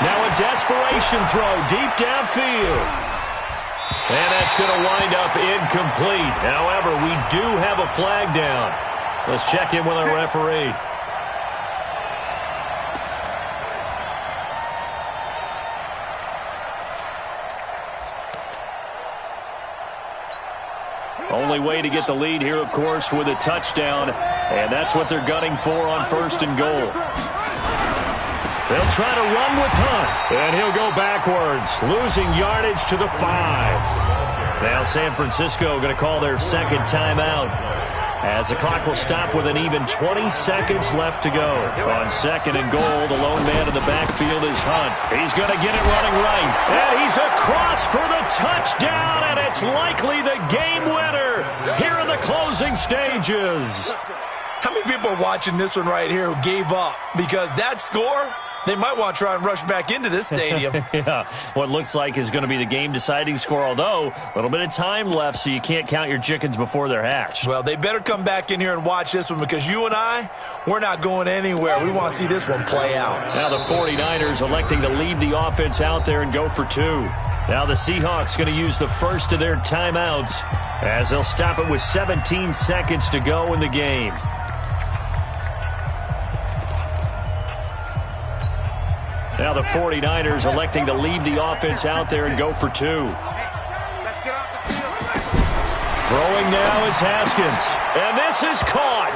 Now a desperation throw deep downfield. And that's going to wind up incomplete. However, we do have a flag down. Let's check in with our referee. Only way to get the lead here, of course, with a touchdown. And that's what they're gunning for on 1st and goal. They'll try to run with Hunt. And he'll go backwards, losing yardage to the 5. Now San Francisco going to call their 2nd timeout, as the clock will stop with an even 20 seconds left to go. On 2nd and goal, the lone man in the backfield is Hunt. He's going to get it running right. And he's across for the touchdown, and it's likely the game winner here in the closing stages. How many people are watching this one right here who gave up? Because that score, they might want to try and rush back into this stadium. Yeah, what looks like is going to be the game-deciding score, although a little bit of time left, so you can't count your chickens before they're hatched. Well, they better come back in here and watch this one, because you and I, we're not going anywhere. We want to see this one play out. Now the 49ers electing to leave the offense out there and go for 2. Now the Seahawks going to use the first of their timeouts, as they'll stop it with 17 seconds to go in the game. Now the 49ers electing to leave the offense out there and go for 2. Throwing now is Haskins. And this is caught.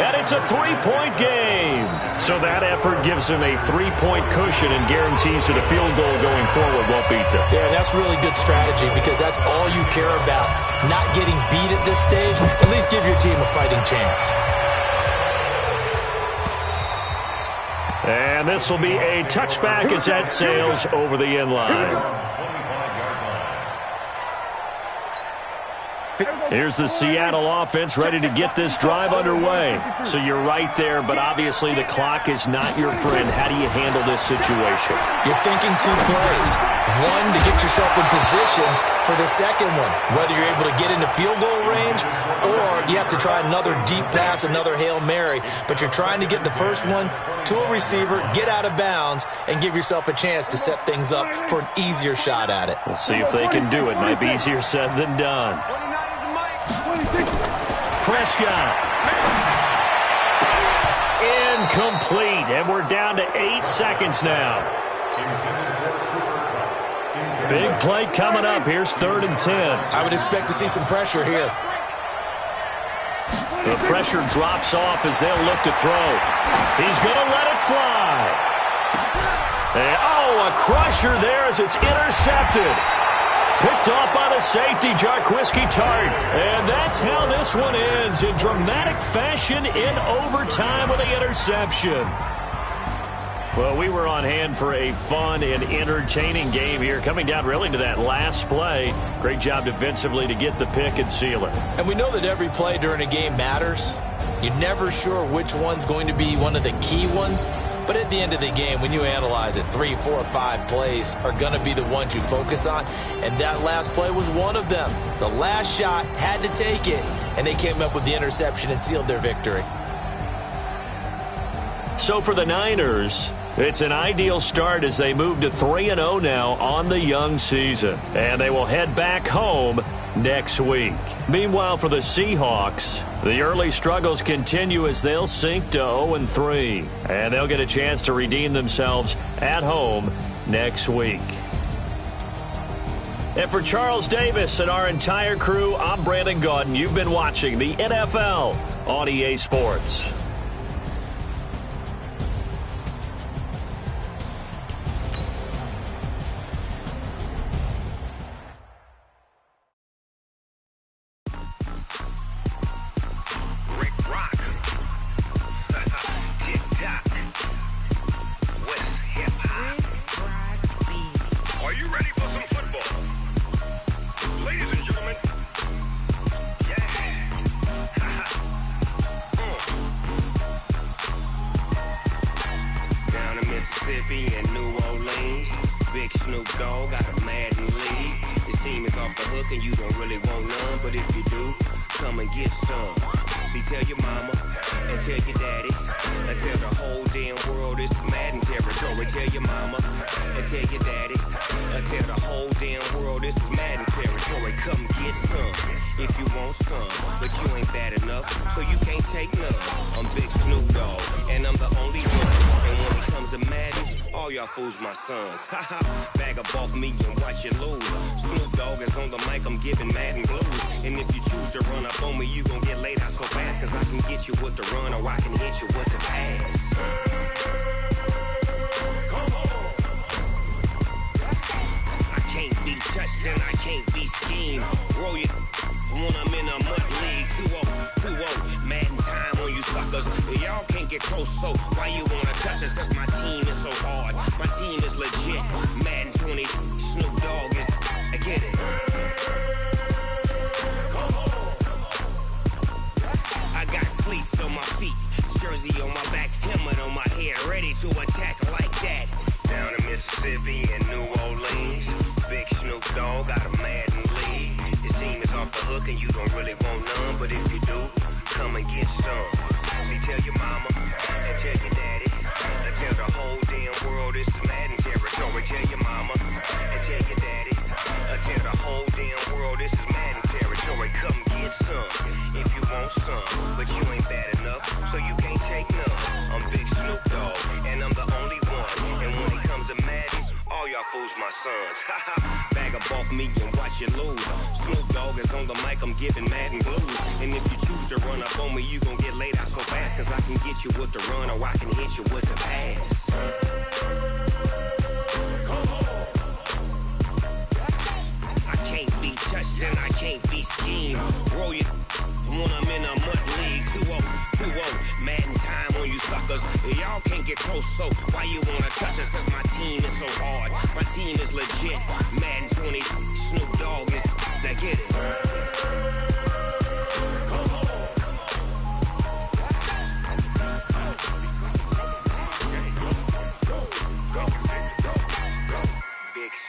And it's a 3-point game. So that effort gives them a 3-point cushion and guarantees that a field goal going forward won't beat them. Yeah, that's really good strategy, because that's all you care about. Not getting beat at this stage. At least give your team a fighting chance. And this will be a touchback as that sails over the end line. Here's the Seattle offense ready to get this drive underway. So you're right there, but obviously the clock is not your friend. How do you handle this situation? You're thinking 2 plays. One, to get yourself in position for the second one, whether you're able to get into field goal range or you have to try another deep pass, another Hail Mary. But you're trying to get the first one to a receiver, get out of bounds, and give yourself a chance to set things up for an easier shot at it. We'll see if they can do it. Might be easier said than done. Prescott. Incomplete, and we're down to 8 seconds now. Big play coming up. Here's 3rd and 10. I would expect to see some pressure here. The pressure drops off as they'll look to throw. He's going to let it fly. And, a crusher there as it's intercepted. Picked off by the safety, Jarquiski Tart. And that's how this one ends, in dramatic fashion in overtime with the interception. Well, we were on hand for a fun and entertaining game here, coming down really to that last play. Great job defensively to get the pick and seal it. And we know that every play during a game matters. You're never sure which one's going to be one of the key ones. But at the end of the game, when you analyze it, 3, 4, 5 plays are going to be the ones you focus on. And that last play was one of them. The last shot had to take it, and they came up with the interception and sealed their victory. So for the Niners, it's an ideal start as they move to 3-0 now on the young season. And they will head back home next week. Meanwhile, for the Seahawks, the early struggles continue as they'll sink to 0-3. And they'll get a chance to redeem themselves at home next week. And for Charles Davis and our entire crew, I'm Brandon Gaudin. You've been watching the NFL on EA Sports.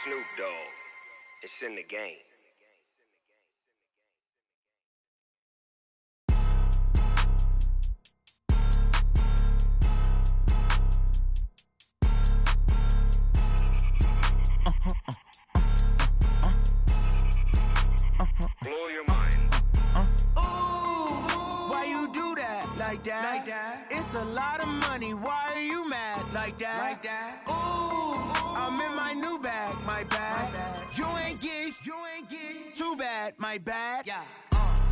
Snoop It's in the game. Blow your mind. Why you do that like that? It's a lot of money. Why are you mad like that? I'm in my new bag, my bag. You ain't get too bad, my bad.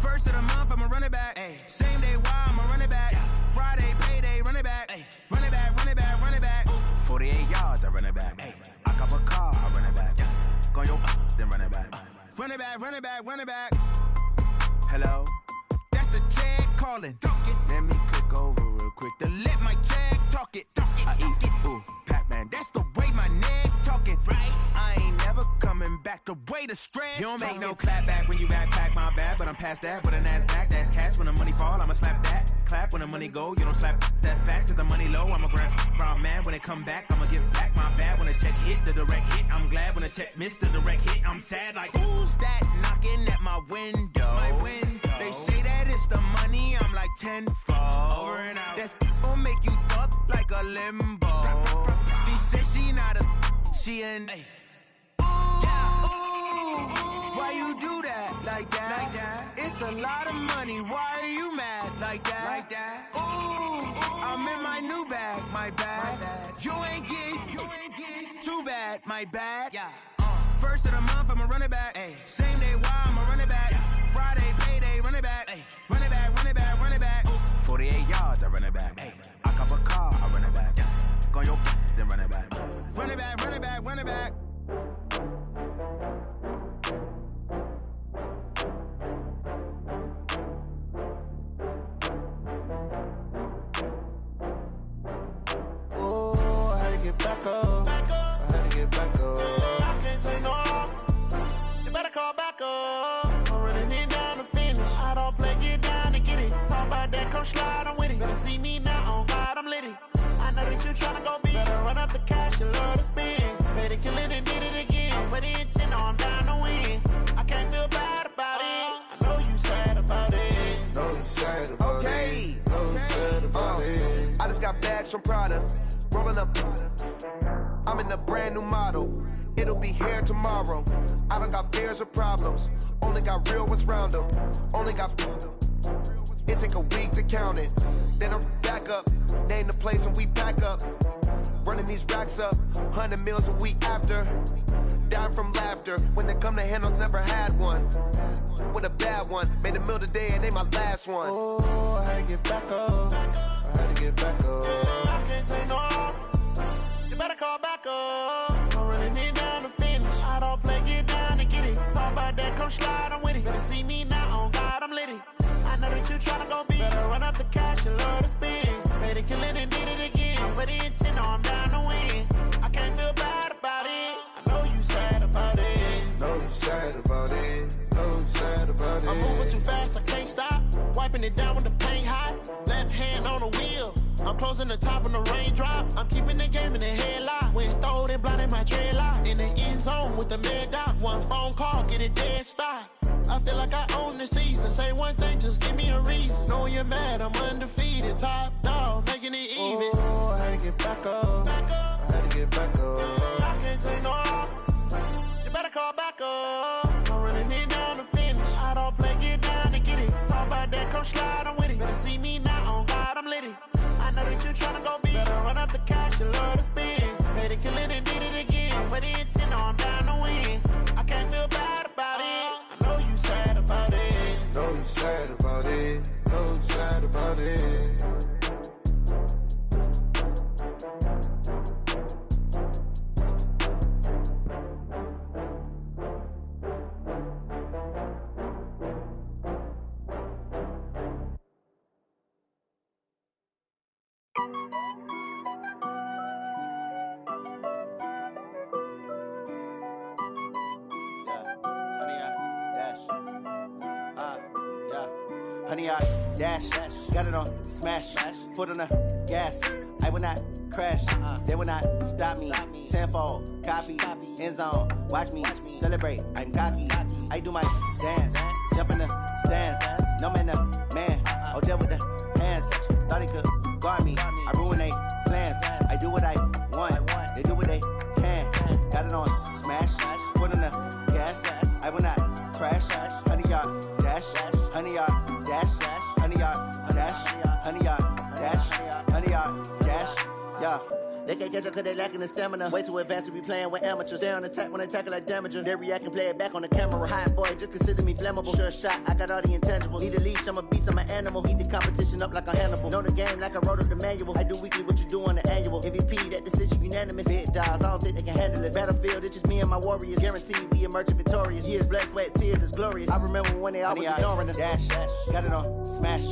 First of the month, I'ma run it back. Same day, why I'ma run it back. Friday, payday, run it back. Run it back, run it back, run it back. 48 yards, I run it back. I cop a car, I run it back. Go your then run it back. Run it back, run it back, run it back. Hello, that's the jag calling. Let me click over real quick to let my jag talk it. I eat it, ooh, Pac-Man. That's the way my neck talking. Right, I ain't never coming back. The way the stress. You don't make no clap back when you backpack, my bad. But I'm past that. With a NASDAQ, that's cash. When the money fall, I'ma slap that. Clap when the money go, you don't slap. That's facts. If the money low, I'ma grab brown man. When it come back, I'ma give back my bad. When the check hit, the direct hit. I'm glad when the check missed the direct hit. I'm sad like, who's that knocking at my window? My window. They say that it's the money, I'm like tenfold. Over and out. That's gon' make you up like a limbo. She said she not a, she an. Why you do that like that? It's a lot of money. Why are you mad like that? I'm in my new bag, my bag. You ain't get too bad, my bad. First of the month, I'ma run it back. Same day, why I'ma run it back. Friday, payday, run it back. Run it back, run it back, run it back. 48 yards, I run it back. I cop a car, I run it back. Go your then run it back. Run it back, run it back, run it back. Oh, I had to get back up. I had to get back up. I can't take no loss. You better call back up. I'm running it down to finish. I don't play, get down and get it. Talk about that, come slide, I'm with it. Better see me now, on God, I'm litty. I know that you tryna go big. Better run up the cash, you love to spend. Better kill it and did it again. I'm with the intent, I'm down to win. I can't feel bad about it. I know you sad about it. Know you sad about it. Know you sad about it. I just got bags from Prada. Rolling up. I'm in a brand new model. It'll be here tomorrow. I don't got fears or problems. Only got real ones round them. Only got. It take a week to count it. Then I'm back up. Name the place and we pack up. Running these racks up. 100 meals a week after. Dying from laughter. When they come to handles, never had one. With a bad one. Made a meal today and they my last one. Oh, I had to get back up. I had to get back up. I can't take no loss. You better call back up. I'm running it down to finish. I don't play, get down and get it. Talk about that, come slide, I'm with it. Better see me now, on God, I'm litty. I know that you tryna go big. Better run up the cash, you love to spend. Better kill it and did it again. I'm with the intent, I'm down to win. I can't feel bad about it. I know you sad about it. Know you sad about it. Know you sad about it. I'm moving too fast, I can't stop. Wiping it down with the paint hot. Left hand on the wheel. I'm closing the top on the raindrop. I'm keeping the game in the headlock. When throwed and blinded my dreadlock. In the end zone with the mad dot. One phone call, get it dead stop. I feel like I own the season. Say one thing, just give me a reason. Knowing you're mad, I'm undefeated. Top dog, making it even. Oh, I had to get back up. I had to get back up. I can't take no loss. You better call back up. I'm running it down to finish. I don't play, get down and get it. Talk about that, come slide, I'm with it. Better see me now, on God, I'm litty. I know that you tryna go big. Better run up the cash, you love to spend. Better kill it and did it again. I'm with the intent, I'm down to win. I can't feel bad about it. I know you sad about it. Know you sad about it. Know you sad about it. Honey, I dash, got it on smash, foot on the gas. I will not crash. They will not stop me. Tenfold, copy, end zone. Watch me celebrate. I'm cocky. I do my dance, jump in the stands. No man, man. Oh, there with the hands. Thought he could guard me. I ruin they plans. I do what I want. They do what they can. Got it on smash. Foot on the gas. I will not crash. 100-yard dash. 100-yard dash. 100-yard dash. 100-yard dash. 100-yard dash. Yeah. They can't catch up cause they lacking the stamina. Way too advanced to be playing with amateurs. Stay on attack when they tackle like damager. They react and play it back on the camera. Hot boy, just consider me flammable. Sure shot, I got all the intangibles. Need a leash, I'm a beast, I'm an animal. Eat the competition up like a Hannibal. Know the game like I wrote up the manual. I do weekly what you do on the annual. MVP, that decision unanimous. Big dogs, I don't think they can handle this. Battlefield, it's just me and my warriors. Guaranteed we emerge victorious. Years, blood, sweat, tears, it's glorious. I remember when they always ignoring us. Dash, got it on smash.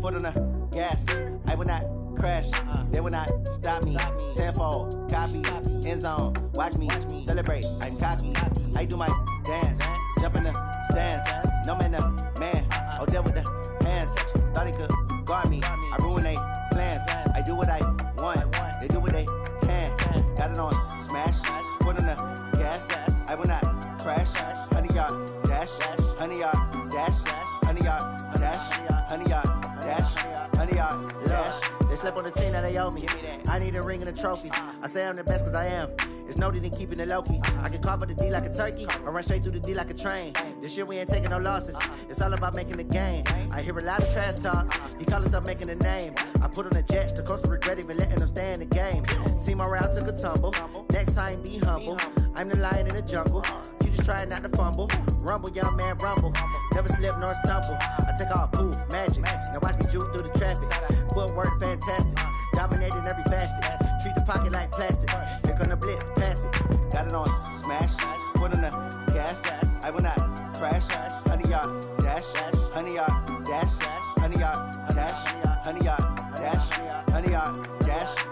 Foot on the gas. I will not crash. They will not stop me. Tenfold, copy, end zone. Watch me celebrate. I'm cocky. I do my dance, jump in the stands. No man, man. Oh, there with the hands. Thought he could guard me. I ruin they plans. I do what I want. They do what they can. Got it on smash. Foot on the gas. I will not crash. 100-yard dash. 100-yard dash. 100-yard dash. 100-yard dash. 100-yard dash. They slept on the team that they owe me. I need a ring and a trophy. I say I'm the best cause I am. It's noted in keeping it low-key. I can carve up the D like a turkey or run straight through the D like a train. This year we ain't taking no losses. It's all about making the game. I hear a lot of trash talk. He call himself making a name. I put on the Jets. The coach will regret even letting them stay in the game. Team morale took a tumble. Next time be humble. I'm the lion in the jungle. You just trying not to fumble. Rumble, young man, rumble. Never slip nor stumble. I take off, poof, magic. Now watch me juke through the traffic. Footwork fantastic. Dominating every facet. Treat the pocket like plastic. Here come the blitz, pass it. Got it on smash. Foot on the gas. I will not crash. 100-yard dash. 100-yard dash. 100-yard dash. 100-yard dash. 100-yard dash.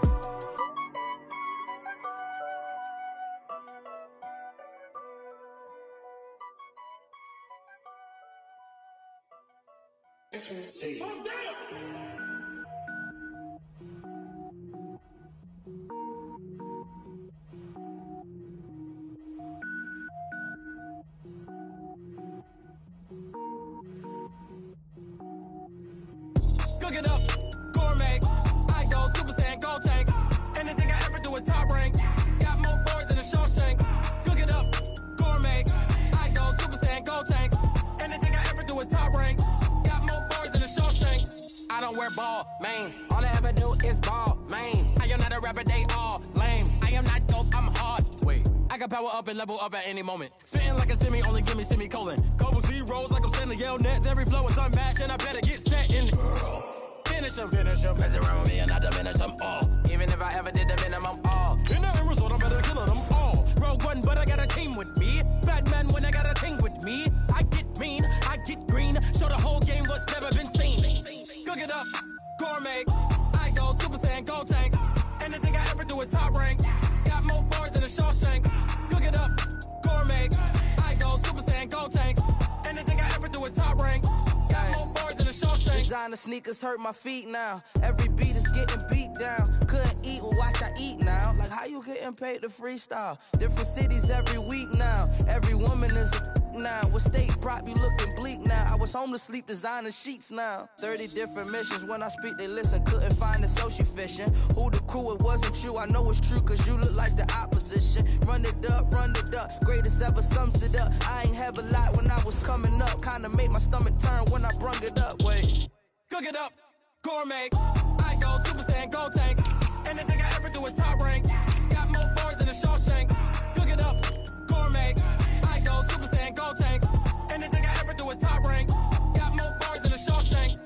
Cook it up, gourmet. I go Super Saiyan, go tank. Anything I ever do is top rank. Got more boards than a Shawshank. Cook it up, gourmet. I go Super Saiyan, go tank. Anything I ever do is top rank. Got more boards than a Shawshank. I don't wear ball mains. All I ever do is ball main. I am not a rapper, they all lame. I am not dope, I'm hard. Wait, I can power up and level up at any moment. Spitting like a semi, only give me semicolon. Couple zeros like I'm sending yell nets. Every flow is unmatched and I better get set in it. Finish them. Mess around with me and I diminish them all. Even if I ever did the minimum all. In the end result, I'm better killing them all. Rogue One, but I got a team with me. Batman when I got a team with me. I get mean, I get green. Show the whole game what's never been seen. Cook it up, gourmet. I go Super Saiyan, go tank. Anything I ever do is top rank. Got more bars than a Shawshank. Cook it up, gourmet. I go Super Saiyan, go tank. Anything I ever do is top rank. Got more bars than a Shawshank. Designer sneakers hurt my feet now. Every beat is getting beat down. Couldn't eat, well watch I eat now. Like how you getting paid to freestyle? Different cities every week now. Every woman is a now. What state brought me looking bleak now? I was home to sleep designing sheets now. 30 different missions. When I speak they listen. Couldn't find the social fishing. Who the crew? It wasn't you. I know it's true cause you look like the opposition. Run it up. Greatest ever sums it up. I ain't have a lot when I was coming up. Kinda made my stomach turn when I brung it up. Wait. Cook it up, gourmet. I go Super Saiyan, go tank. Anything I ever do is top rank. Got more bars than a Shawshank. Cook it up, gourmet. I go Super Saiyan, go tank. Anything I ever do is top rank. Got more bars than a Shawshank.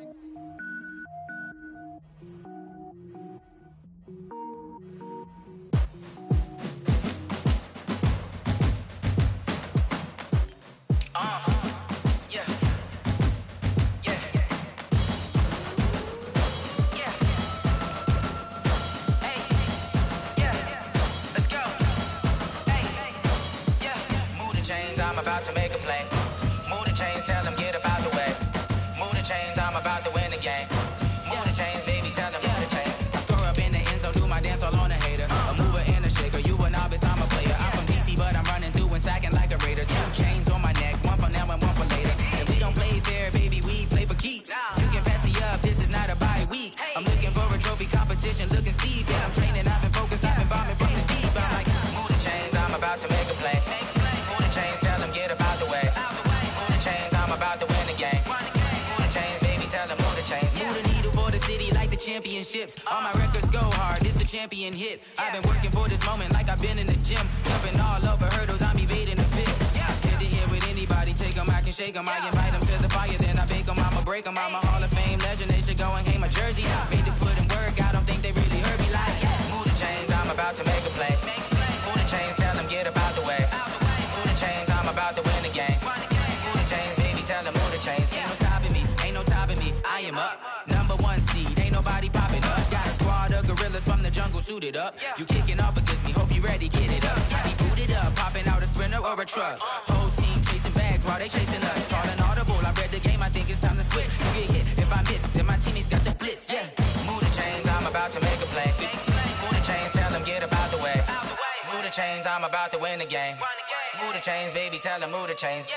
I'm about to make a play. Move the chains, tell them get up out the way. Move the chains, I'm about to win the game. Move the chains, baby, tell them move the chains. I score up in the end zone, do my dance all on the skips. You can pass me up, this is not a bye week. I'm looking for a trophy competition, looking steep. Yeah, I'm training, I've been focused, I've been bombing from the deep. I'm like, move the chains, I'm about to make a play. Move the chains, tell them get about the way. Move the chains, I'm about to win the game. Move the chains, baby, tell them move the chains. Move the needle for the city like the championships. All my records go hard, this a champion hit. I've been working for this moment like I've been in the gym. Jumping all over hurdles, I'm evading the pit. Get to here with anybody, take them, I can shake them. I invite them to the fire, then I bake them, I'ma break them. I'm a Hall of Fame legend, they should go and hang my jersey. Made to put in work, I don't think they really heard me like, move the chains, I'm about to make a play. Move the chains, tell them get about the way. Move the chains, I'm about to win the game. Move the chains, baby, tell them move the chains. Ain't no stopping me, ain't no topping me, I am up. Number one seed, ain't nobody popping up. Got a squad of gorillas from the jungle suited up. You kicking off against me, hope you ready, get it up. Body booted up, popping out a Sprinter or a truck. Whole team chasing bags while they chasing us. Calling audible, I read the game, I think it's time to switch. You get hit, if I miss, then my teammates got the blitz, yeah. Move the chains, I'm about to make a play. Move the chains, tell them get about the way. Move the chains, I'm about to win the game. Move the chains, baby, tell them move the chains.